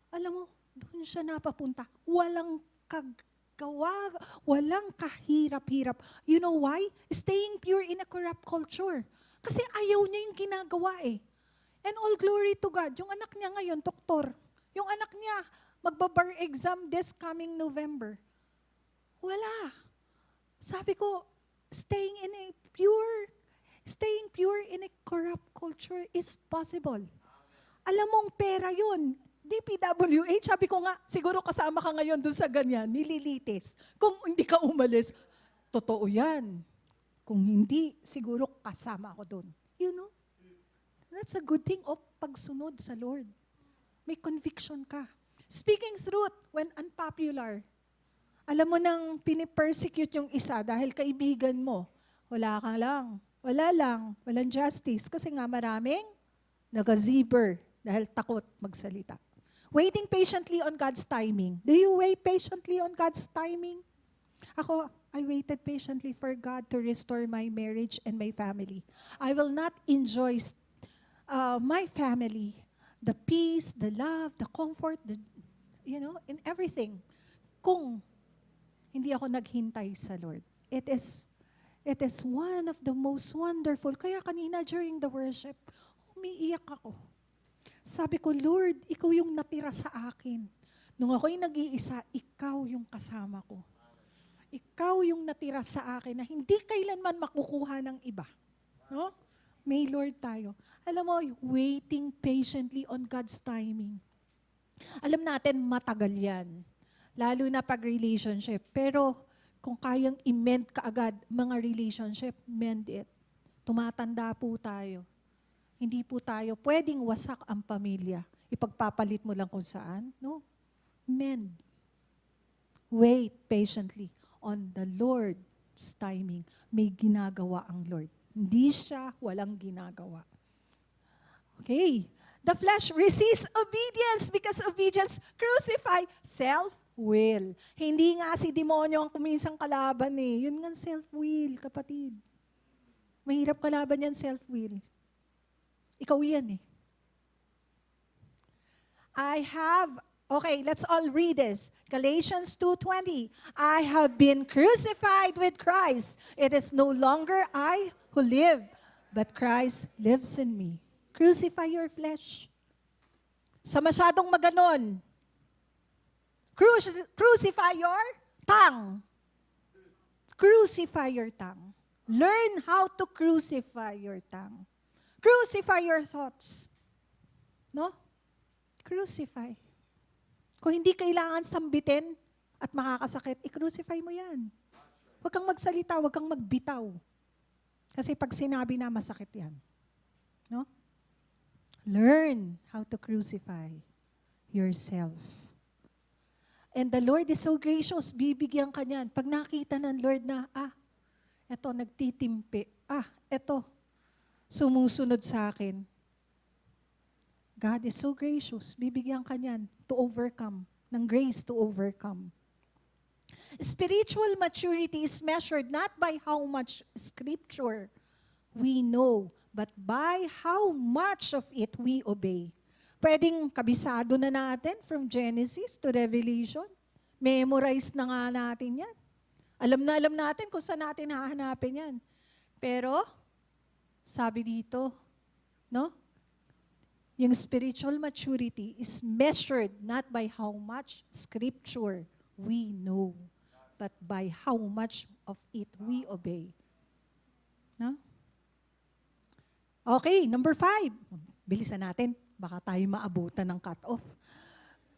Alam mo, doon siya napapunta. Walang kagawa, walang kahirap-hirap. You know why? Staying pure in a corrupt culture. Kasi ayaw niya yung ginagawa eh. And all glory to God. Yung anak niya ngayon, doktor. Yung anak niya, magbabar exam this coming November. Wala. Sabi ko, staying pure in a corrupt culture is possible. Alam mong pera yun. DPWH, sabi ko nga, siguro kasama ka ngayon doon sa ganyan, nililitis. Kung hindi ka umalis, totoo yan. Kung hindi, siguro kasama ako doon. You know? That's a good thing of pagsunod sa Lord. May conviction ka. Speaking truth when unpopular. Alam mo nang pinipersecute yung isa dahil kaibigan mo, wala ka lang. Walang justice. Kasi nga maraming nag-zipper dahil takot magsalita. Waiting patiently on God's timing. Do you wait patiently on God's timing? Ako, I waited patiently for God to restore my marriage and my family. I will not enjoy my family, the peace, the love, the comfort, in everything, kung hindi ako naghintay sa Lord. It is one of the most wonderful. Kaya kanina during the worship, umiiyak ako. Sabi ko, Lord, ikaw yung natira sa akin. Nung ako'y nag-iisa, ikaw yung kasama ko. Ikaw yung natira sa akin na hindi kailanman makukuha ng iba. No? May Lord tayo. Alam mo, waiting patiently on God's timing. Alam natin, matagal yan. Lalo na pag relationship. Pero kung kayang i-mend kaagad mga relationship, mend it. Tumatanda po tayo. Hindi po tayo pwedeng wasak ang pamilya. Ipagpapalit mo lang kung saan. No? Mend. Wait patiently on the Lord's timing. May ginagawa ang Lord. Hindi siya walang ginagawa. Okay. The flesh resists obedience because obedience crucify self-will. Hindi nga si demonyo ang kuminsang kalaban eh. Yun nga self-will, kapatid. Mahirap kalaban yan, self-will. Ikaw yan eh. Let's all read this. Galatians 2:20. I have been crucified with Christ. It is no longer I who live, but Christ lives in me. Crucify your flesh. Sa masyadong maganon, crucify your tongue. Crucify your tongue. Learn how to crucify your tongue. Crucify your thoughts. No? Crucify. Kung hindi kailangan sambitin at makakasakit, i-crucify mo yan. Huwag kang magsalita, huwag kang magbitaw. Kasi pag sinabi na, masakit yan. No? Learn how to crucify yourself. And the Lord is so gracious, bibigyan ka niyan. Pag nakita ng Lord na, eto, nagtitimpi. Eto, sumusunod sa akin. God is so gracious. Bibigyan ka niyan to overcome, ng grace to overcome. Spiritual maturity is measured not by how much scripture we know, but by how much of it we obey. Pwedeng kabisado na natin from Genesis to Revelation. Memorize na nga natin yan. Alam natin kung saan natin hahanapin yan. Pero, sabi dito, no? Yung spiritual maturity is measured not by how much scripture we know, but by how much of it we obey. No? Okay, number 5. Bilisan natin, baka tayo maabutan ng cut-off.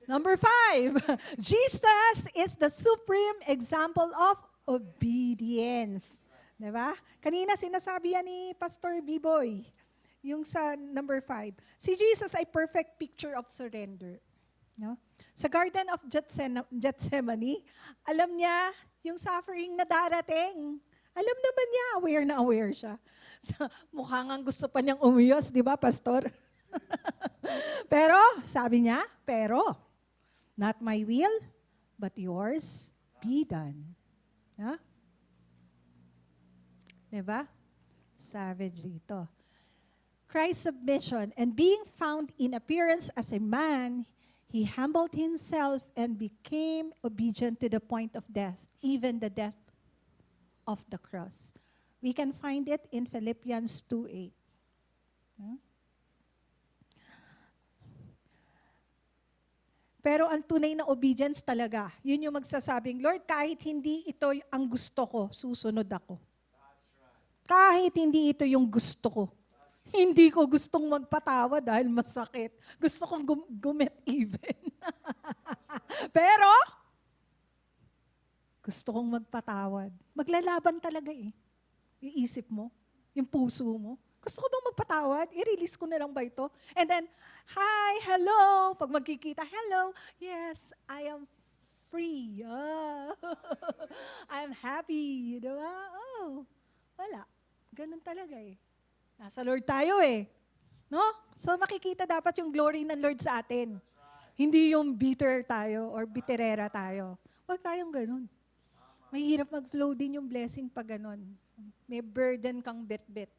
Number 5, Jesus is the supreme example of obedience. Diba? Kanina sinasabi yan ni Pastor B-Boy, yung sa number 5. Si Jesus ay perfect picture of surrender. No? Sa Garden of Gethsemane, alam niya yung suffering na darating. Alam naman niya, aware na aware siya. Mukhang ang gusto pa niyang umiyos, di ba, Pastor? Pero, sabi niya, not my will, but yours be done. Ha? Di ba? Savage dito. Christ's submission and being found in appearance as a man, he humbled himself and became obedient to the point of death, even the death of the cross. We can find it in Philippians 2:8. Pero ang tunay na obedience talaga, yun yung magsasabing, Lord, kahit hindi ito ang gusto ko, susunod ako. Kahit hindi ito yung gusto ko. Hindi ko gustong magpatawa dahil masakit. Gusto kong gumit even. Pero, gusto kong magpatawad. Maglalaban talaga eh. Yung isip mo, yung puso mo. Gusto ko bang magpatawad? I-release ko na lang ba ito? And then, hi, hello. Pag magkikita, hello. Yes, I am free. Oh. I am happy. Diba? Oh, wala. Ganun talaga eh. Nasa Lord tayo eh. No? So makikita dapat yung glory ng Lord sa atin. Hindi yung bitter tayo or bitterera tayo. Huwag tayong ganun. Mahirap mag-flow din yung blessing pag ganun. May burden kang bit-bit.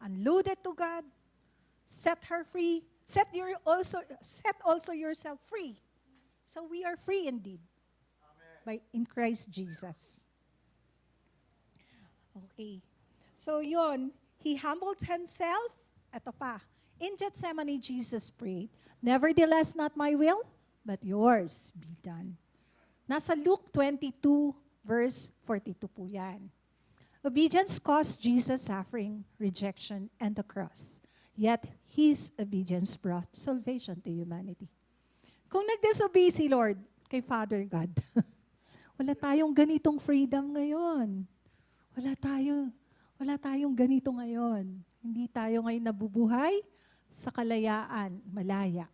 Unload it to God. Set her free. Set also yourself free. So we are free indeed. In Christ Jesus. Okay. So yun, he humbled himself. Ito pa. In Gethsemane, Jesus prayed, nevertheless, not my will, but yours be done. Nasa Luke 22, verse 42 po yan. Obedience caused Jesus suffering, rejection, and the cross. Yet, his obedience brought salvation to humanity. Kung nag-disobey si Lord kay Father God, wala tayong ganitong freedom ngayon. Wala tayong ganito ngayon. Hindi tayo ngayon nabubuhay sa kalayaan, malaya.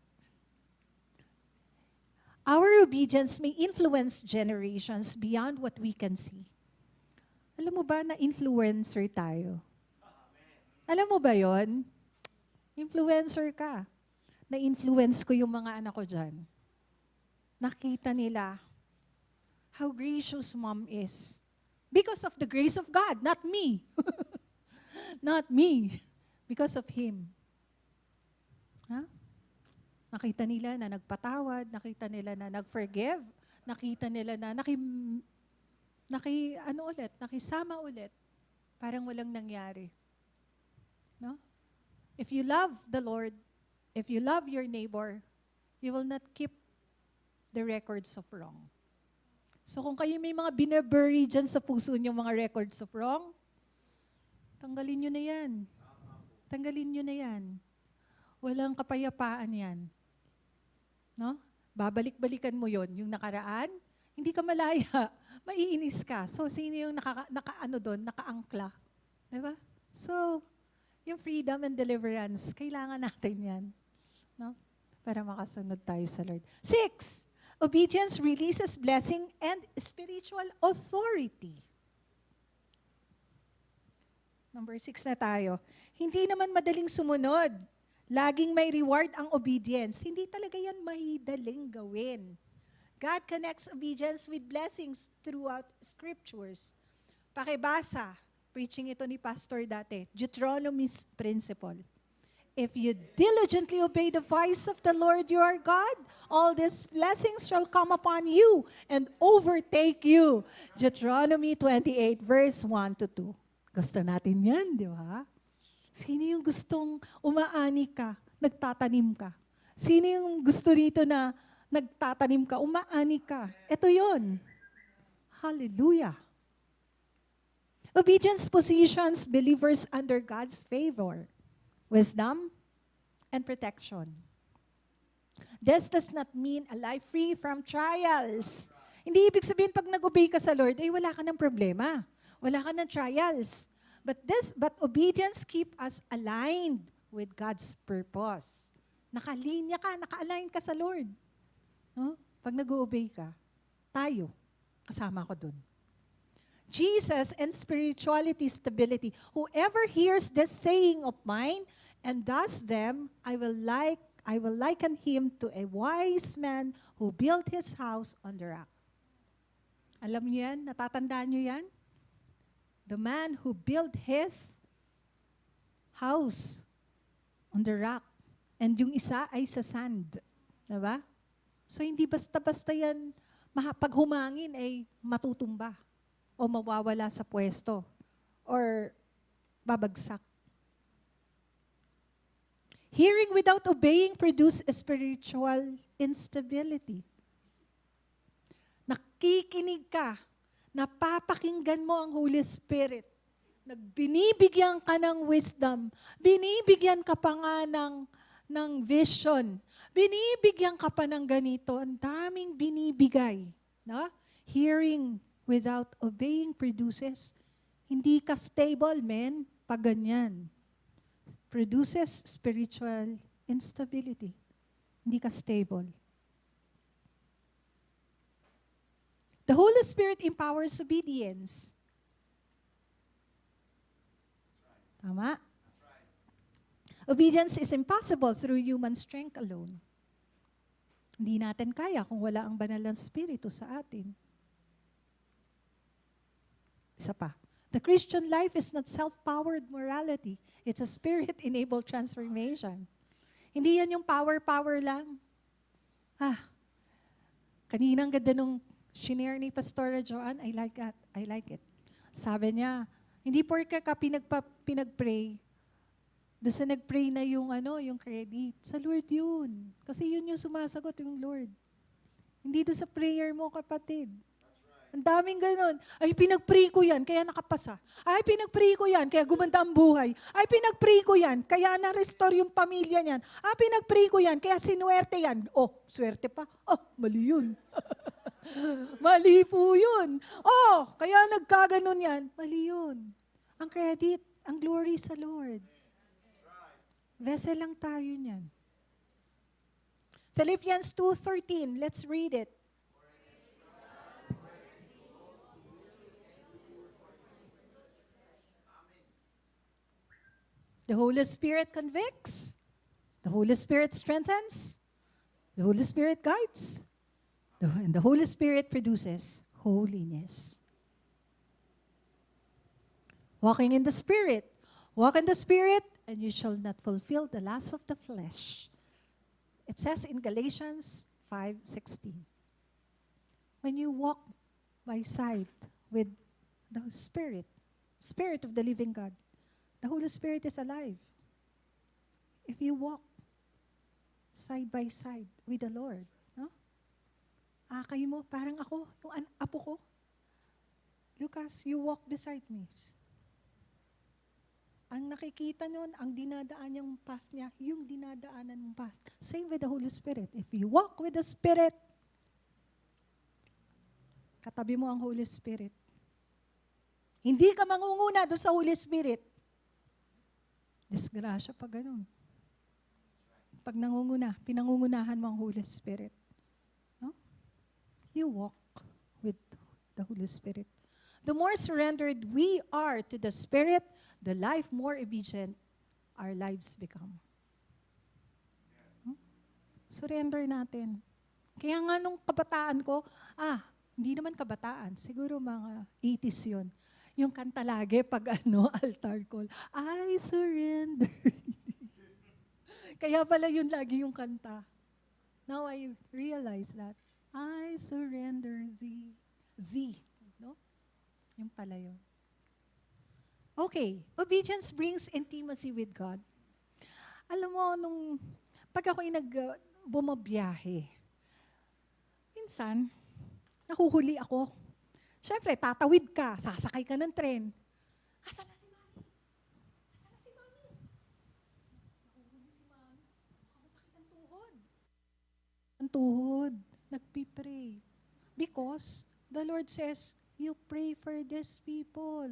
Our obedience may influence generations beyond what we can see. Alam mo ba na influencer tayo? Alam mo ba yon? Influencer ka. Na-influence ko yung mga anak ko dyan. Nakita nila how gracious mom is. Because of the grace of God, not me. Not me. Because of Him. Ha? Nakita nila na nagpatawad, nakita nila na nag-forgive, nakita nila na nakisama ulit. Parang walang nangyari. No? If you love the Lord, if you love your neighbor, you will not keep the records of wrong. So kung kayo may mga binabury dyan sa puso niyo mga records of wrong, tanggalin nyo na yan. Tanggalin nyo na yan. Walang kapayapaan yan. No? Babalik-balikan mo yon yung nakaraan, hindi ka malaya. Maiinis ka. So, sino yung nakaangkla? Diba? So, yung freedom and deliverance, kailangan natin yan. No? Para makasunod tayo sa Lord. 6, obedience releases blessing and spiritual authority. Number 6 na tayo. Hindi naman madaling sumunod. Laging may reward ang obedience. Hindi talaga yan madaling gawin. God connects obedience with blessings throughout scriptures. Pakibasa, preaching ito ni Pastor dati, Deuteronomy's principle. If you diligently obey the voice of the Lord your God, all these blessings shall come upon you and overtake you. Deuteronomy 28, verse 1 to 2. Gusto natin yan, di ba? Sino yung gustong umaani ka, nagtatanim ka? Sino yung gusto rito na nagtatanim ka, umaani ka? Ito yun. Hallelujah. Obedience positions believers under God's favor, wisdom, and protection. This does not mean a life free from trials. Hindi ibig sabihin pag nag-obey ka sa Lord, ay wala ka ng problema. Wala ka ng trials. But obedience keep us aligned with God's purpose. Nakalinya ka, naka-align ka sa Lord. No? Pag nag-obey ka, tayo, kasama ko dun. Jesus and spirituality stability. Whoever hears this saying of mine and does them, I will liken him to a wise man who built his house on the rock. Alam niyo yan? Natatandaan niyo yan? The man who built his house on the rock. And yung isa ay sa sand. Diba? So hindi basta-basta yan, pag humangin ay matutumba o mawawala sa pwesto or babagsak. Hearing without obeying produce spiritual instability. Nakikinig ka, napapakinggan mo ang Holy Spirit, binibigyan ka ng wisdom, binibigyan ka pa nga ng vision, binibigyan ka pa ng ganito, ang daming binibigay. No? Hearing without obeying produces, hindi ka stable, men, pag ganyan. Produces spiritual instability. Hindi ka stable. The Holy Spirit empowers obedience. Tama? Obedience is impossible through human strength alone. Hindi natin kaya kung wala ang banal na Espiritu sa atin. Isa pa. The Christian life is not self-powered morality. It's a Spirit-enabled transformation. Hindi yan yung power lang. Kaninang ganda nung shinare ni Pastora Joanne, I like that. I like it. Sabi niya, hindi porke ka pinag-pray, doon sa nag-pray na yung credit. Sa Lord yun. Kasi yun yung sumasagot, yung Lord. Hindi doon sa prayer mo, kapatid. Ang daming ganun. Ay, pinag-pray ko yan, kaya nakapasa. Ay, pinag-pray ko yan, kaya gumanda ang buhay. Ay, pinag-pray ko yan, kaya na-restore yung pamilya niyan. Ah, pinag-pray ko yan, kaya sinuwerte yan. Oh, swerte pa. Oh, mali yun. Mali po yun. Oh, kaya nagkaganon yan. Mali yun. Ang credit, ang glory sa Lord. Vessel lang tayo niyan. Philippians 2:13, let's read it. The Holy Spirit convicts. The Holy Spirit strengthens. The Holy Spirit guides. And the Holy Spirit produces holiness. Walking in the Spirit. Walk in the Spirit, and you shall not fulfill the lust of the flesh. It says in Galatians 5:16. When you walk by sight with the Spirit of the living God, the Holy Spirit is alive. If you walk side by side with the Lord, no? Akay mo, parang ako, yung apo ko. Lucas, you walk beside me. Ang nakikita nun, ang dinadaan niyang path niya, yung dinadaanan mong path. Same with the Holy Spirit. If you walk with the Spirit, katabi mo ang Holy Spirit. Hindi ka mangunguna doon sa Holy Spirit. Disgrasya pag ganun. Pag pinangungunahan mo ang Holy Spirit. No? You walk with the Holy Spirit. The more surrendered we are to the Spirit, the life more obedient our lives become. Surrender natin. Kaya nga nung kabataan ko, hindi naman kabataan, siguro mga 80s yun. Yung kanta lagi pag altar call, I surrender. Kaya pala yun lagi yung kanta. Now I realize that, I surrender thee. No? Yung pala yun. Okay, obedience brings intimacy with God. Alam mo, pag ako'y bumabiyahe, minsan, nahuhuli ako. Siyempre, tatawid ka, sasakay ka ng tren. Asan na si Mami? Nahuhuli si Mami. Masakit ang tuhod. Ang tuhod, nagpipray. Because the Lord says, you pray for these people.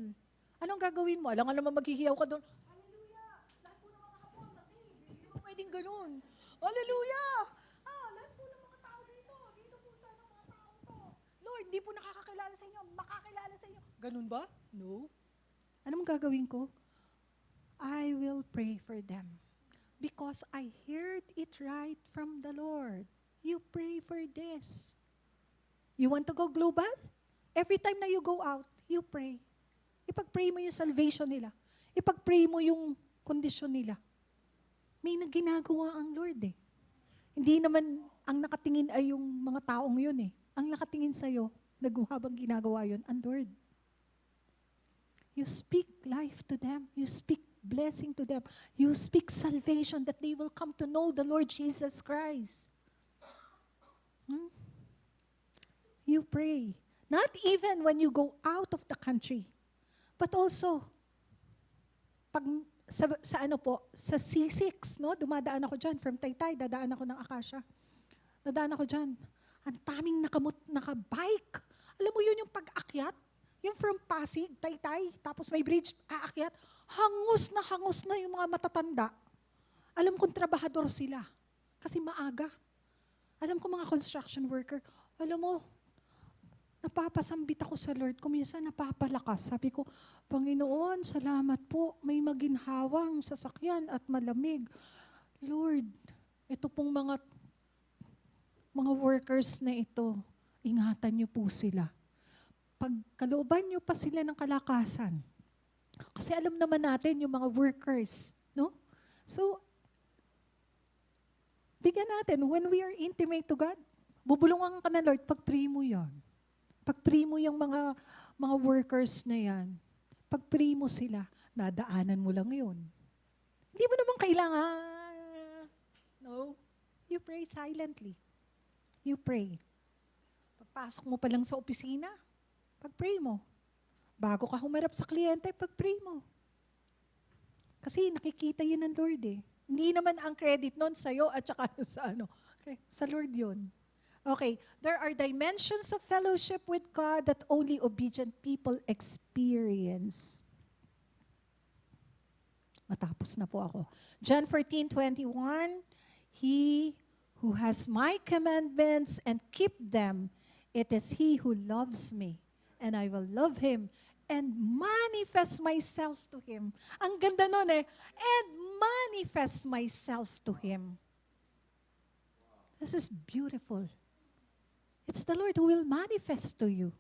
Anong gagawin mo? Alam nga naman maghihiyaw ka doon. Hallelujah! Lahat po ng mga hapon, kasi hindi mo pwedeng ganun. Hallelujah! Lahat po ng mga tao dito Lord, hindi po nakakakilala sa inyo, makakilala sa inyo. Ganun ba? No. Anong gagawin ko? I will pray for them. Because I heard it right from the Lord. You pray for this. You want to go global? Every time na you go out, you pray. Ipag-pray mo yung salvation nila. Ipag-pray mo yung kondisyon nila. May ginagawa ang Lord eh. Hindi naman ang nakatingin ay yung mga taong yun eh. Ang nakatingin sa'yo, habang ginagawa yun, ang Lord. You speak life to them. You speak blessing to them. You speak salvation that they will come to know the Lord Jesus Christ. You pray. Not even when you go out of the country, but also, pag sa ano po, sa C6, no? Dumadaan ako dyan, from Taytay, dadaan ako ng Acacia. Dadaan ako dyan. Ang daming naka-bike. Alam mo yun yung pag-akyat? Yung from Pasig, Taytay, tapos may bridge, aakyat. Hangos na yung mga matatanda. Alam kong trabahador sila. Kasi maaga. Alam ko mga construction worker. Alam mo, napapasambit ako sa Lord. Kung minsan napapalakas. Sabi ko, Panginoon, salamat po. May maginhawang sasakyan at malamig. Lord, ito pong mga workers na ito, ingatan niyo po sila. Pagkalooban niyo pa sila ng kalakasan. Kasi alam naman natin yung mga workers, no? So, bigyan natin, when we are intimate to God, bubulungan ka na Lord, pag-pray mo yan. Pag-pray mo yung mga workers na yan. Pag-pray mo sila, nadaanan mo lang yun. Hindi mo naman kailangan. No. You pray silently. You pray. Pagpasok mo pa lang sa opisina, pag-pray mo. Bago ka humarap sa kliyente, pag-pray mo. Kasi nakikita yun ng Lord eh. Hindi naman ang credit nun sa'yo at saka sa Lord yun. Okay, there are dimensions of fellowship with God that only obedient people experience. Matapos na po ako. John 14:21, He who has my commandments and keep them, it is he who loves me, and I will love him and manifest myself to him. Ang ganda nun eh. And manifest myself to him. This is beautiful. It's the Lord who will manifest to you.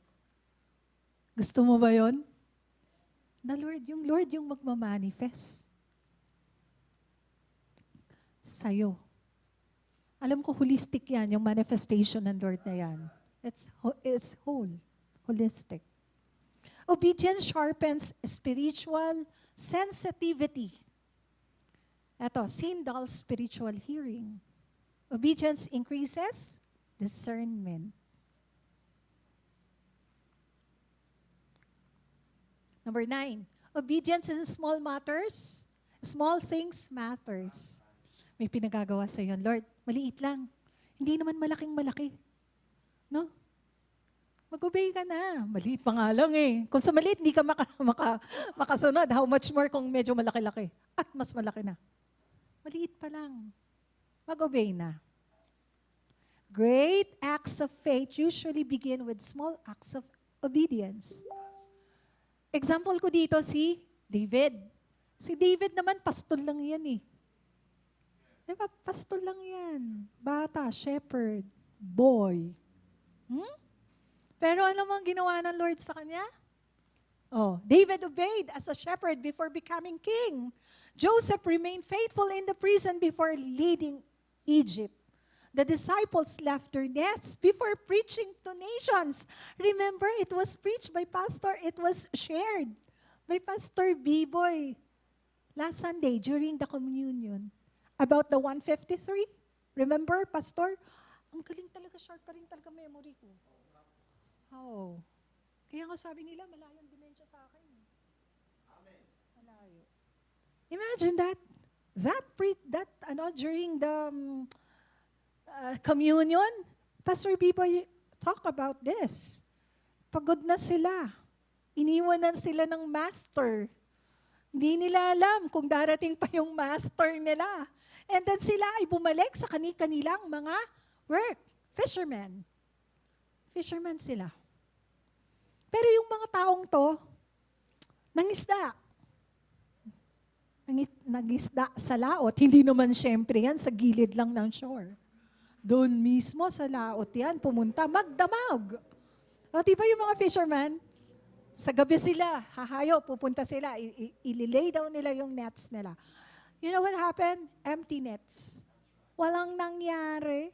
Gusto mo ba yun? Yung Lord yung magmamanifest. Sa'yo. Alam ko holistic yan, yung manifestation ng Lord na yan. It's holistic. Obedience sharpens spiritual sensitivity. Ito, sin dulls spiritual hearing. Obedience increases discernment. Number 9, obedience in small matters. Small things matters. May pinagagawa sa iyo, Lord, maliit lang. Hindi naman malaking-malaki. No? Mag-obey ka na. Maliit pa nga lang eh. Kung sa maliit, hindi ka makasunod. How much more kung medyo malaki-laki? At mas malaki na. Maliit pa lang. Mag-obey na. Great acts of faith usually begin with small acts of obedience. Example ko dito si David. Si David naman, pastol lang yan eh. Diba? Pastol lang yan. Bata, shepherd, boy. Pero ano mang ginawa ng Lord sa kanya? Oh, David obeyed as a shepherd before becoming king. Joseph remained faithful in the prison before leading Egypt. The disciples left their nests before preaching to nations. Remember, it was preached by Pastor, it was shared by Pastor B-Boy last Sunday during the communion about the 153. Remember, Pastor? Ang galing talaga, sharp pa rin talaga memory ko. Oh. Kaya nga sabi nila, malayong dementia sa akin. Amen. Malayo. Imagine that. During the communion, Pastor B-Boy talk about this. Pagod na sila. Iniwan na sila ng master. Hindi nila alam kung darating pa yung master nila. And then sila ay bumalik sa kanilang mga work. Fishermen. Fishermen sila. Pero yung mga taong to, nangisda. Nangisda sa laot. Hindi naman syempre yan sa gilid lang ng shore. Doon mismo sa laot yan, pumunta, magdamag. O, di ba yung mga fisherman? Sa gabi sila, hahayo, pupunta sila, ililay down nila yung nets nila. You know what happened? Empty nets. Walang nangyari.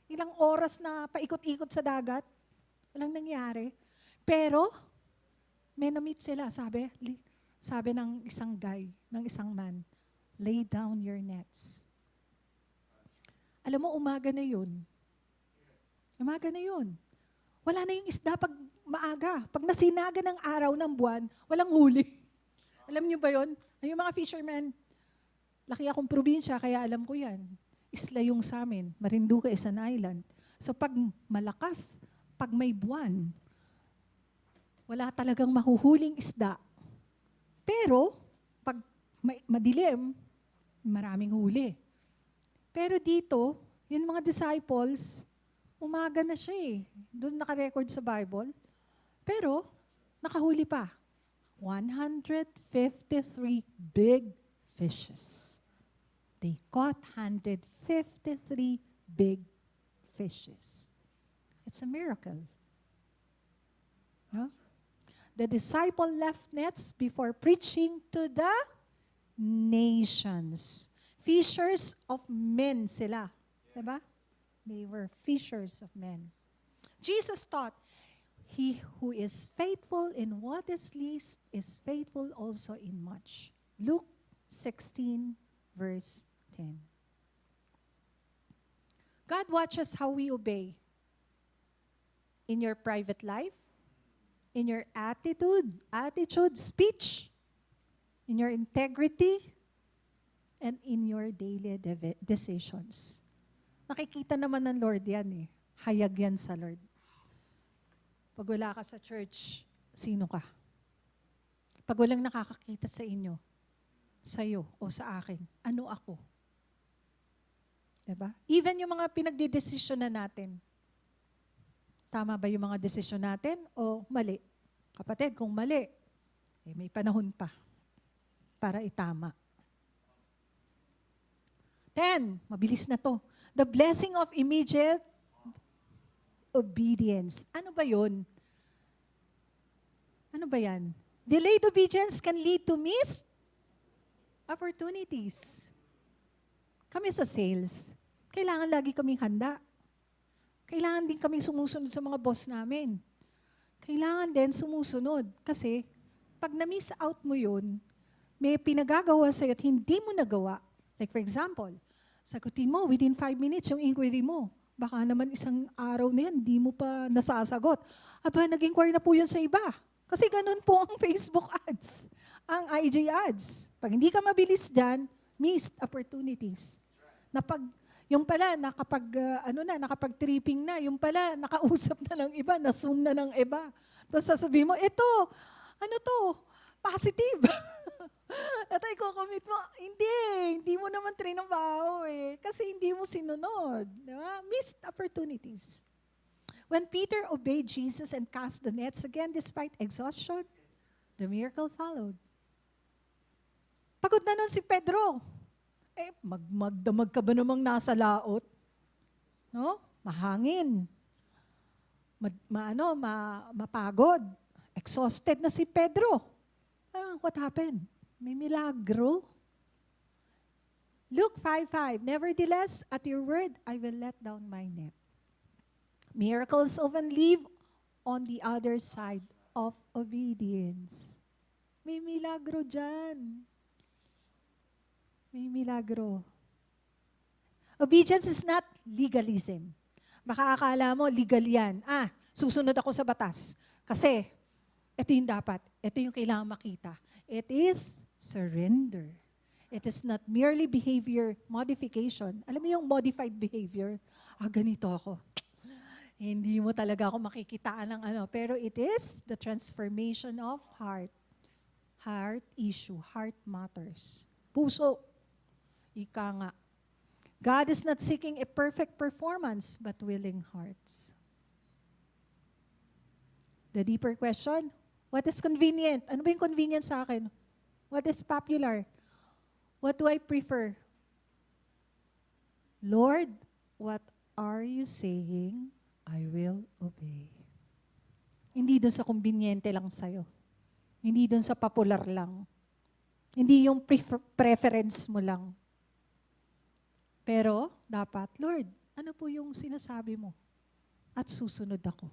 Ilang oras na paikot-ikot sa dagat. Walang nangyari. Pero, may na-meet sila, sabi ng isang guy, ng isang man, lay down your nets. Alam mo, umaga na yun. Umaga na yun. Wala na yung isda pag maaga. Pag nasinaga ng araw ng buwan, walang huli. Alam niyo ba yun? Yung mga fishermen, laki akong probinsya, kaya alam ko yan. Isla yung sa amin. Marinduque is an island. So pag malakas, pag may buwan, wala talagang mahuhuling isda. Pero, pag madilim, maraming huli. Pero dito, yung mga disciples, umaga na siya eh. Doon naka-record sa Bible. Pero, nakahuli pa. 153 big fishes. They caught 153 big fishes. It's a miracle. Huh? The disciple left nets before preaching to the nations. Fishers of men sila. Diba? They were fishers of men. Jesus taught, he who is faithful in what is least is faithful also in much. Luke 16, verse 10. God watches how we obey in your private life, in your attitude, speech, in your integrity, and in your daily decisions. Nakikita naman ng Lord yan eh. Hayag yan sa Lord. Pag wala ka sa church, sino ka? Pag walang nakakakita sa inyo, sa'yo o sa akin, ano ako? Diba? Even yung mga pinagdidesisyon na natin, tama ba yung mga desisyon natin o mali? Kapatid, kung mali, eh may panahon pa para itama. 10, mabilis na to. The blessing of immediate obedience. Ano ba yun? Ano ba yan? Delayed obedience can lead to missed opportunities. Kami sa sales, kailangan lagi kaming handa. Kailangan din kaming sumusunod sa mga boss namin. Kailangan din sumusunod. Kasi, pag na-miss out mo yun, may pinagagawa sa'yo at hindi mo nagawa. Like for example, sagutin mo within 5 minutes yung inquiry mo. Baka naman isang araw na yan, hindi mo pa nasasagot. Aba, nag-inquire na po yun sa iba. Kasi ganun po ang Facebook ads, ang IG ads. Pag hindi ka mabilis dyan, missed opportunities. Na pag yung pala, nakapag-tripping na. Yung pala, nakausap na ng iba, na-zoom na ng iba. Tapos sasabihin mo, positive. Ito, i-commit mo. Hindi mo naman trinabaho eh. Kasi hindi mo sinunod. Diba? Missed opportunities. When Peter obeyed Jesus and cast the nets again despite exhaustion, the miracle followed. Pagod na nun si Pedro. Eh, magdamag ka ba namang nasa laot? No? Mahangin. Mapagod. Exhausted na si Pedro. What happened? May milagro. Luke 5:5, nevertheless, at your word, I will let down my net. Miracles often live on the other side of obedience. May milagro dyan. May milagro. Obedience is not legalism. Baka akala mo, legal yan. Susunod ako sa batas. Kasi, ito yung dapat. Ito yung kailangan makita. It is surrender. It is not merely behavior modification. Alam mo yung modified behavior? Ganito ako. Hindi mo talaga ako makikitaan ng ano. Pero it is the transformation of heart. Heart issue. Heart matters. Puso. Ika nga. God is not seeking a perfect performance, but willing hearts. The deeper question, what is convenient? Ano ba yung convenient sa akin? What is popular? What do I prefer? Lord, what are you saying? I will obey. Hindi dun sa conveniente lang sa'yo. Hindi dun sa popular lang. Hindi yung preference mo lang. Pero, dapat, Lord, ano po yung sinasabi mo? At susunod ako.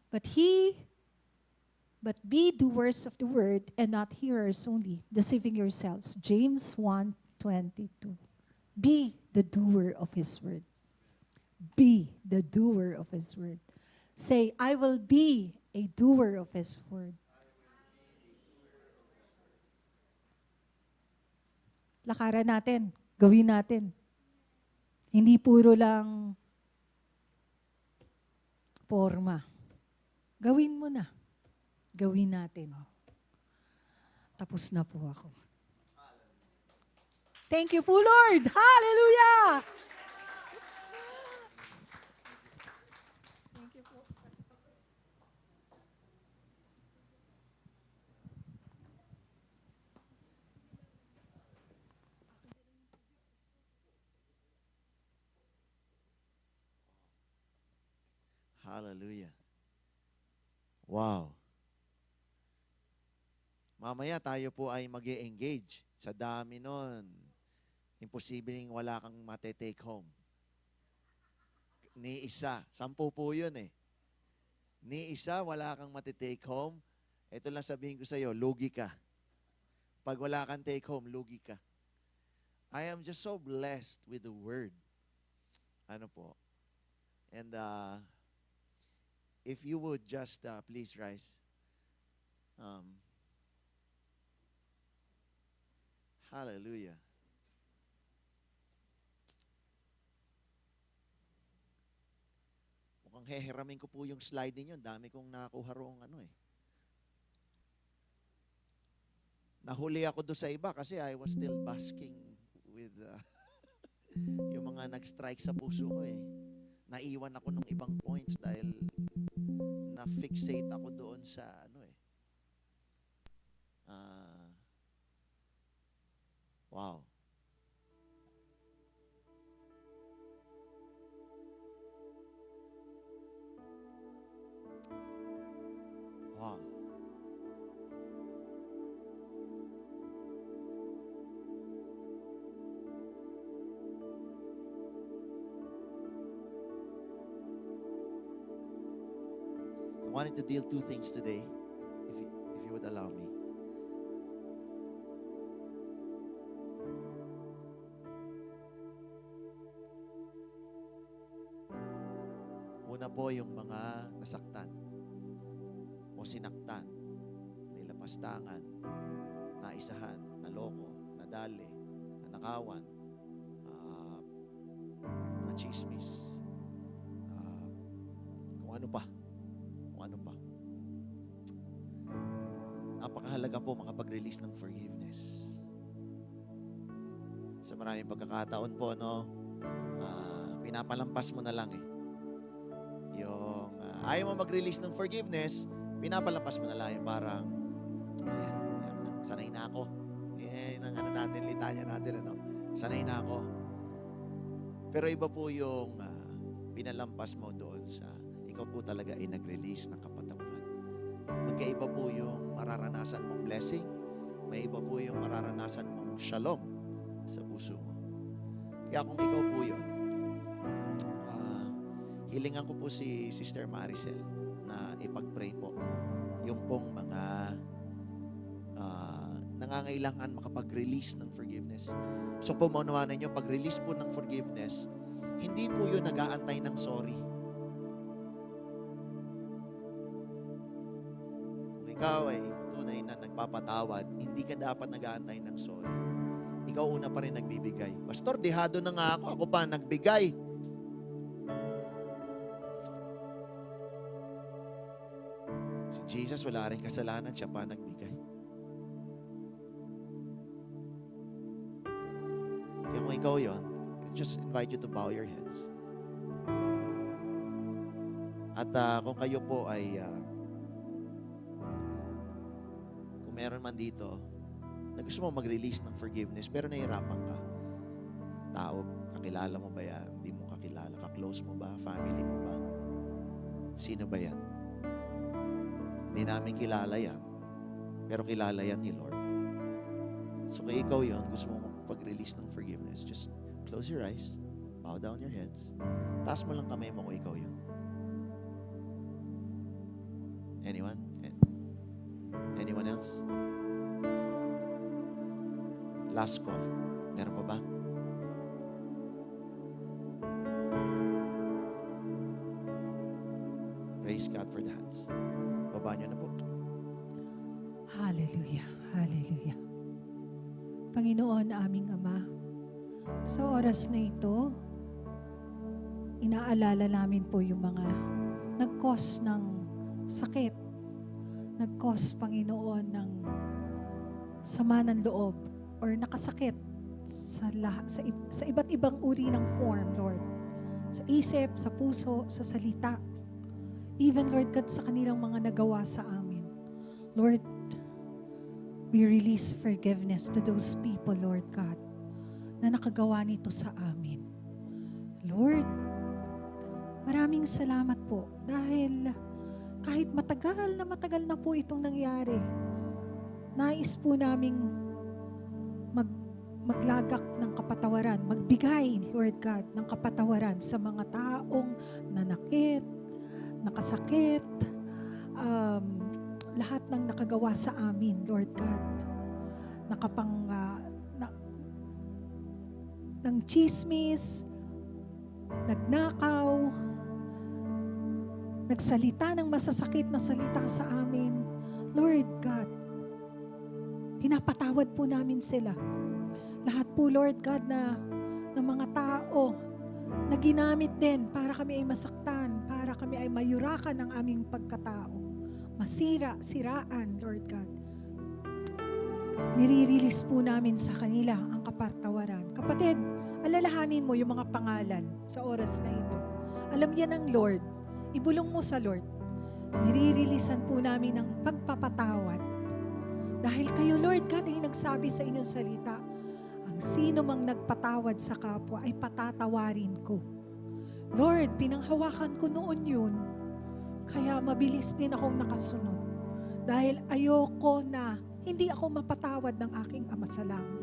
But be doers of the word and not hearers only, deceiving yourselves. James 1:22. Be the doer of His word. Be the doer of His word. Say, I will be a doer of His word. Lakaran natin. Gawin natin. Hindi puro lang forma. Gawin mo na. Gawin natin. Tapos na po ako. Thank you po, Lord. Hallelujah! Thank you po, Pastor. Hallelujah. Wow. Mamaya tayo po ay mag-engage. Sa dami nun, imposibleng wala kang mate-take home. Ni isa. 10 po yun eh. Ni isa, wala kang mate-take home. Ito lang sabihin ko sa iyo, lugi ka. Pag wala kang take home, lugi ka. I am just so blessed with the word. Ano po? And if you would just please rise. Hallelujah. Mukhang heheramin ko po yung slide ninyo. Dami kong nakakuha roong ano eh. Nahuli ako doon sa iba kasi I was still basking with yung mga nag-strike sa puso ko eh. Naiwan ako ng ibang points dahil na-fixate ako doon sa ano eh. Wow. Wow. I wanted to deal 2 things today, if you would allow me. Una po yung mga nasaktan o sinaktan, nilapastangan, naisahan, naloko, nadali, nanakawan, nachismis, kung ano pa. Napakahalaga po makapag-release ng forgiveness. Sa maraming pagkakataon po, no, pinapalampas mo na lang eh. Yung ayaw mo mag-release ng forgiveness, pinapalampas mo na lang yung parang, sanay na ako. Yan ang ano natin, litanya natin, ano, sanay na ako. Pero iba po yung pinalampas mo doon sa, ikaw po talaga ay nag-release ng kapatawaran. Magkaiba po yung mararanasan mong blessing, may iba po yung mararanasan mong shalom sa puso mo. Kaya kung ikaw po yun, hilingan ko po si Sister Maricel na ipag-pray po yung pong mga nangangailangan makapag-release ng forgiveness. So po maunawanan nyo, pag-release po ng forgiveness, hindi po yun nag-aantay ng sorry. Kung ikaw ay tunay na nagpapatawad, hindi ka dapat nag-aantay ng sorry. Ikaw una pa rin nagbibigay. Pastor, dehado na nga ako pa nagbigay. Si Jesus, wala rin kasalanan, siya pa nagbigay. Kaya kung ikaw yun, I just invite you to bow your heads. At kung kayo po ay, kung meron man dito, na gusto mo mag-release ng forgiveness, pero nahihirapan ka. Tao, kakilala mo ba yan? Hindi mo kakilala. Ka-close mo ba? Family mo ba? Sino ba yan? Hindi namin kilala yan. Pero kilala yan ni Lord. So kung ikaw yun, gusto mo mag-release ng forgiveness, just close your eyes, bow down your heads, taas mo lang kamay mo kung ikaw yun. Anyone? Anyone else? Last call. Meron pa ba? Praise God for the hands. Baba nyo na po. Hallelujah. Hallelujah. Panginoon, aming Ama, sa oras na ito, inaalala namin po yung mga nag-cause ng sakit, nag-cause, Panginoon, ng sama ng loob or nakasakit sa iba't ibang uri ng form, Lord. Sa isip, sa puso, sa salita. Even, Lord God, sa kanilang mga nagawa sa amin. Lord, we release forgiveness to those people, Lord God, na nakagawa nito sa amin. Lord, maraming salamat po dahil kahit matagal na po itong nangyari, nais po naming maglagak ng kapatawaran, magbigay, Lord God, ng kapatawaran sa mga taong nanakit, nakasakit, lahat ng nakagawa sa amin, Lord God, ng chismis, nagnakaw, nagsalita ng masasakit na salita sa amin, Lord God, pinapatawad po namin sila. Lahat po, Lord God, na mga tao na ginamit din para kami ay masaktan, para kami ay mayurakan ng aming pagkatao. Masira, siraan, Lord God. Nire-release po namin sa kanila ang kapatawaran. Kapatid, alalahanin mo yung mga pangalan sa oras na ito. Alam yan ng Lord. Ibulong mo sa Lord. Nire-releasean po namin ang pagpapatawad. Dahil kayo, Lord God, ay nagsabi sa inyong salita, ang sino mang nagpatawad sa kapwa ay patatawarin ko. Lord, pinanghawakan ko noon yun. Kaya mabilis din akong nakasunod. Dahil ayoko na hindi ako mapatawad ng aking Ama sa langit.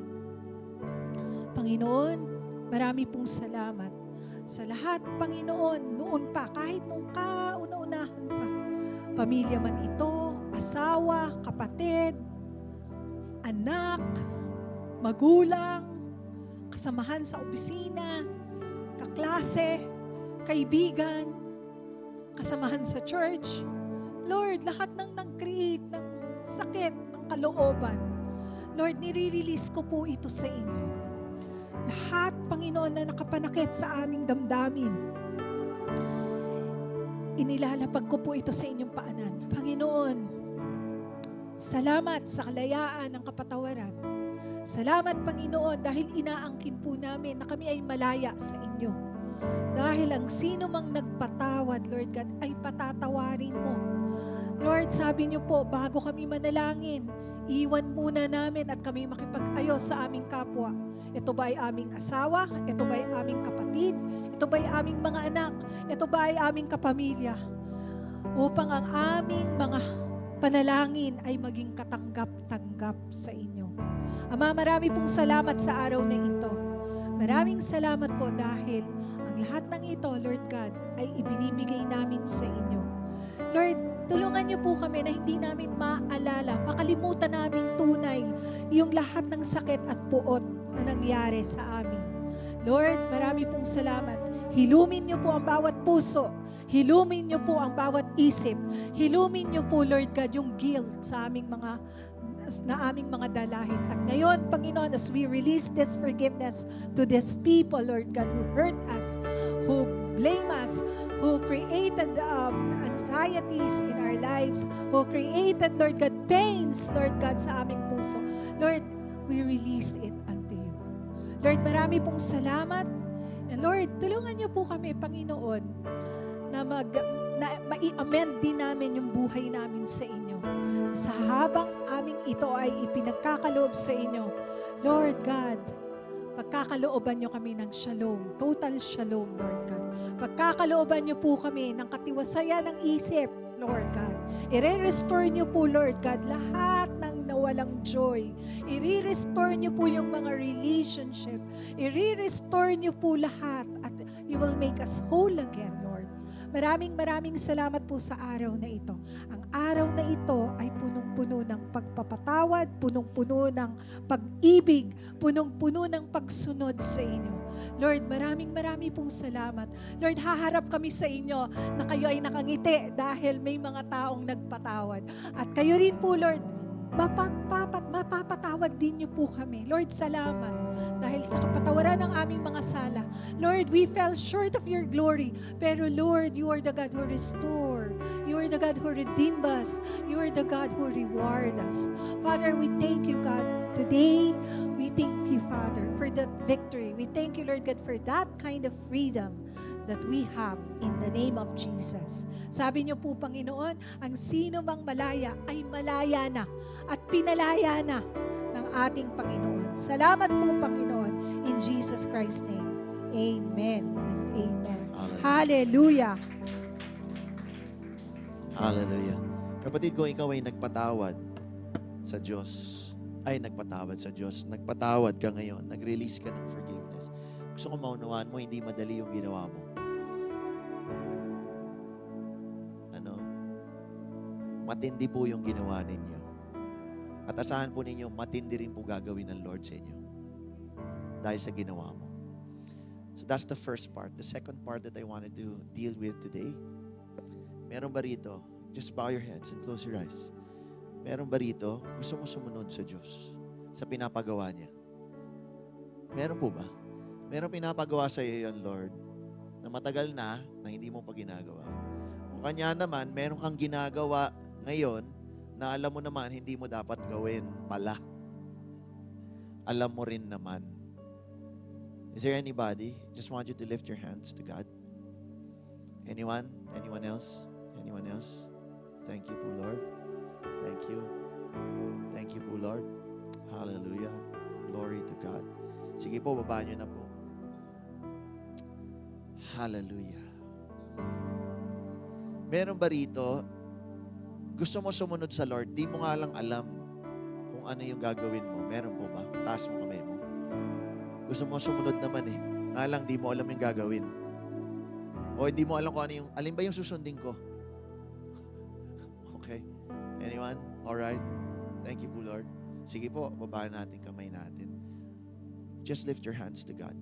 Panginoon, marami pong salamat sa lahat, Panginoon, noon pa, kahit nung kauna-unahan pa. Pamilya man ito, asawa, kapatid, anak, magulang, kasamahan sa opisina, kaklase, kaibigan, kasamahan sa church. Lord, lahat ng nag-create ng sakit, ng kalooban, Lord, nire-release ko po ito sa inyo. Lahat, Panginoon, na nakapanakit sa aming damdamin, inilalapag ko po ito sa inyong paanan. Panginoon, salamat sa kalayaan ng kapatawaran. Salamat, Panginoon, dahil inaangkin po namin na kami ay malaya sa inyo. Dahil ang sino mang nagpatawad, Lord God, ay patatawarin mo. Lord, sabi niyo po, bago kami manalangin, iwan muna namin at kami makipag-ayos sa aming kapwa. Ito ba ay aming asawa? Ito ba ay aming kapatid? Ito ba ay aming mga anak? Ito ba ay aming kapamilya? Upang ang aming mga panalangin ay maging katanggap-tanggap sa inyo. Ama, marami pong salamat sa araw na ito. Maraming salamat po dahil ang lahat ng ito, Lord God, ay ibinibigay namin sa inyo. Lord, tulungan niyo po kami na hindi namin maalala, makalimutan namin tunay yung lahat ng sakit at puot na nangyari sa amin. Lord, marami pong salamat. Hilumin niyo po ang bawat puso. Hilumin niyo po ang bawat isip. Hilumin niyo po, Lord God, yung guilt sa aming mga dalahin. At ngayon, Panginoon, as we release this forgiveness to these people, Lord God, who hurt us, who blame us, who created anxieties in our lives, who created, Lord God, pains, Lord God, sa aming puso. Lord, we release it unto you. Lord, marami pong salamat. And Lord, tulungan niyo po kami, Panginoon, na na mai-amend din namin yung buhay namin sa inyo. Sa habang aming ito ay ipinagkakaloob sa inyo, Lord God, pagkakalooban nyo kami ng shalom, total shalom, Lord God. Pagkakalooban nyo po kami ng katiwasayan ng isip, Lord God. I-restore nyo po, Lord God, lahat ng nawalang joy. I-restore nyo po yung mga relationship. I-restore nyo po lahat at you will make us whole again, Lord. Maraming salamat po sa araw na ito. Ang araw na ito ay punong-puno ng pagpapatawad, punong-puno ng pag-ibig, punong-puno ng pagsunod sa inyo. Lord, maraming pong salamat. Lord, haharap kami sa inyo na kayo ay nakangiti dahil may mga taong nagpatawad. At kayo rin po, Lord, mapapatawad din niyo po kami. Lord, salamat. Dahil sa kapatawaran ng aming mga sala, Lord, we fell short of your glory. Pero Lord, you are the God who restore. You are the God who redeem us. You are the God who reward us. Father, we thank you, God. Today, we thank you, Father, for that victory. We thank you, Lord God, for that kind of freedom that we have in the name of Jesus. Sabi niyo po, Panginoon, ang sino mang malaya ay malaya na at pinalaya na ng ating Panginoon. Salamat po, Panginoon, in Jesus Christ's name. Amen and amen. Hallelujah. Hallelujah. Kapatid ko, ikaw ay nagpatawad sa Diyos. Nagpatawad sa Diyos. Nagpatawad ka ngayon. Nag-release ka ng forgiveness. Gusto ko maunawaan mo, hindi madali yung ginawa mo. Matindi po yung ginawa ninyo. At asahan po ninyo, matindi rin po gagawin ng Lord sa inyo. Dahil sa ginawa mo. So that's the first part. The second part that I wanted to deal with today. Meron ba rito? Just bow your heads and close your eyes. Meron ba rito? Gusto mo sumunod sa Diyos sa pinapagawa niya? Meron po ba? Meron pinapagawa sa iyo yan, Lord, na matagal na hindi mo pa ginagawa. O kanya naman, meron kang ginagawa ngayon na alam mo naman hindi mo dapat gawin pala. Alam mo rin naman. Is there anybody? Just want you to lift your hands to God. Anyone? Anyone else? Anyone else? Thank you po, Lord. Thank you. Thank you po, Lord. Hallelujah. Glory to God. Sige po, baba niyo na po. Hallelujah. Meron ba rito, gusto mo sumunod sa Lord, di mo nga lang alam kung ano yung gagawin mo. Meron po ba? Taas mo kamay mo. Gusto mo sumunod naman eh. Nga lang, di mo alam yung gagawin. O hindi mo alam kung ano yung, alin ba yung susundin ko? Okay. Anyone? Alright. Thank you po, Lord. Sige po, babaan natin kamay natin. Just lift your hands to God.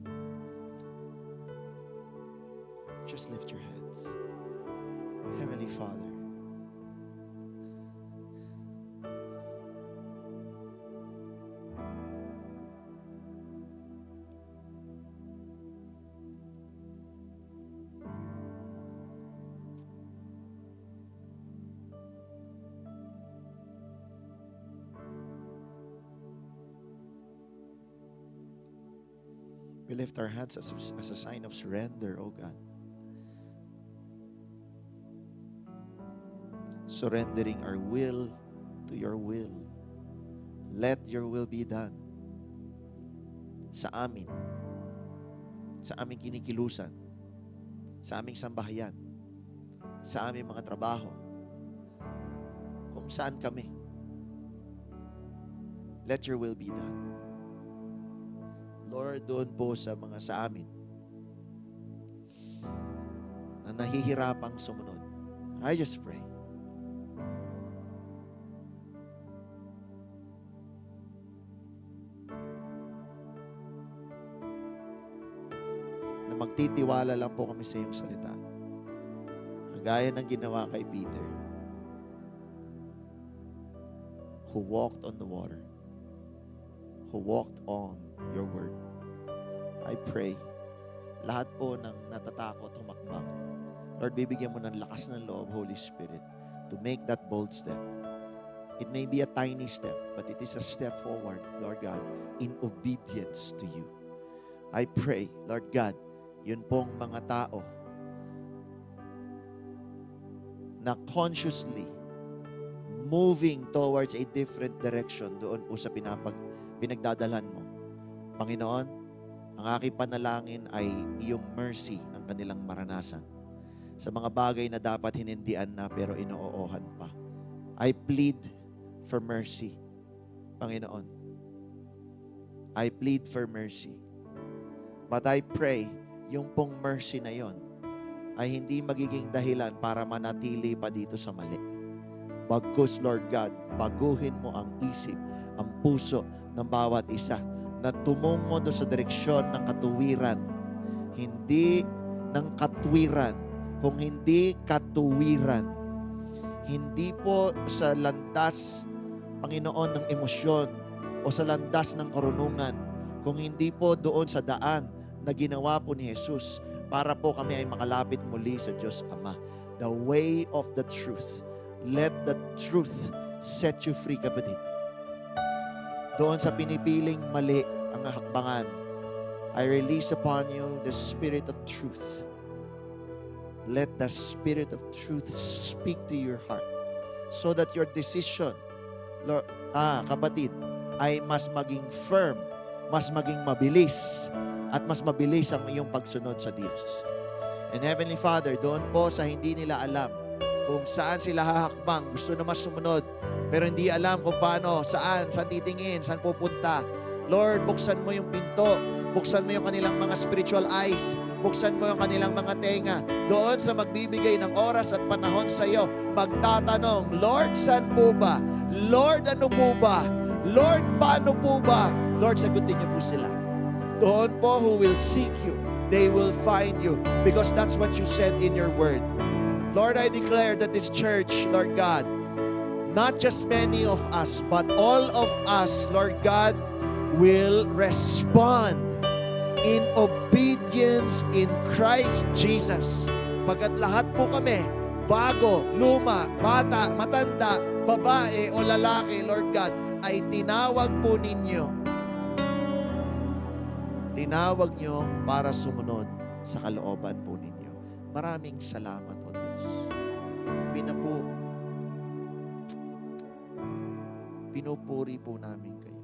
Just lift your hands. Heavenly Father, we lift our hands as a sign of surrender, O God. Surrendering our will to your will. Let your will be done sa amin, sa aming kinikilusan, sa aming sambahayan, sa aming mga trabaho, kung saan kami. Let your will be done. Lord, doon po sa mga sa amin na nahihirapang sumunod, I just pray na magtitiwala lang po kami sa iyong salita. Gaya ng ginawa kay Peter, who walked on the water, who walked on your word. I pray, lahat po ng natatakot, humakbang, Lord, bibigyan mo ng lakas ng loob, Holy Spirit, to make that bold step. It may be a tiny step, but it is a step forward, Lord God, in obedience to you. I pray, Lord God, yun pong mga tao na consciously moving towards a different direction doon po sa pinagdadalhan mo. Panginoon, ang aking panalangin ay iyong mercy ang kanilang maranasan sa mga bagay na dapat hinindian na pero inoohan pa. I plead for mercy, Panginoon. I plead for mercy. But I pray, yung pong mercy na yon ay hindi magiging dahilan para manatili pa dito sa mali. Bagkus, Lord God, baguhin mo ang isip, ang puso ng bawat isa na tumungo do sa direksyon ng katuwiran. Hindi ng katwiran, kung hindi katuwiran. Hindi po sa landas, Panginoon, ng emosyon o sa landas ng karunungan, kung hindi po doon sa daan na ginawa po ni Jesus para po kami ay makalapit muli sa Diyos Ama. The way of the truth. Let the truth set you free, kapatid. Doon sa pinipiling mali ang hakbangan, I release upon you the spirit of truth. Let the spirit of truth speak to your heart so that your decision, Lord, kapatid, ay mas maging firm, mas maging mabilis, at mas mabilis ang iyong pagsunod sa Diyos. And Heavenly Father, doon po sa hindi nila alam kung saan sila hahakbang, gusto na mas sumunod, pero hindi alam kung paano, saan titingin, saan pupunta. Lord, buksan mo yung pinto, buksan mo yung kanilang mga spiritual eyes, buksan mo yung kanilang mga tenga, doon sa magbibigay ng oras at panahon sa iyo, magtatanong, Lord, saan po ba? Lord, ano po ba? Lord, paano po ba? Lord, sagutin niyo po sila. Doon po who will seek you, they will find you, because that's what you said in your word. Lord, I declare that this church, Lord God, not just many of us, but all of us, Lord God, will respond in obedience in Christ Jesus. Pagkat lahat po kami, bago, luma, bata, matanda, babae o lalaki, Lord God, ay tinawag po ninyo. Tinawag nyo para sumunod sa kalooban po ninyo. Maraming salamat, O Diyos. Pinupuri po namin kayo.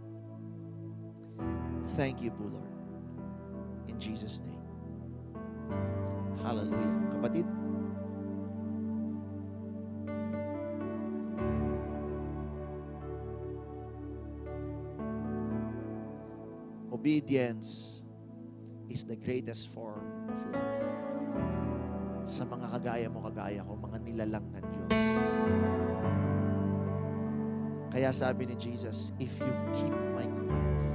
Thank you po, Lord. In Jesus' name. Hallelujah. Kapatid, obedience is the greatest form of love. Sa mga kagaya mo, kagaya ko, mga nilalang ng Diyos. Kaya sabi ni Jesus, if you keep my commands,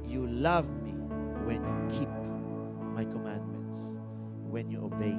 you love me when you keep my commandments, when you obey.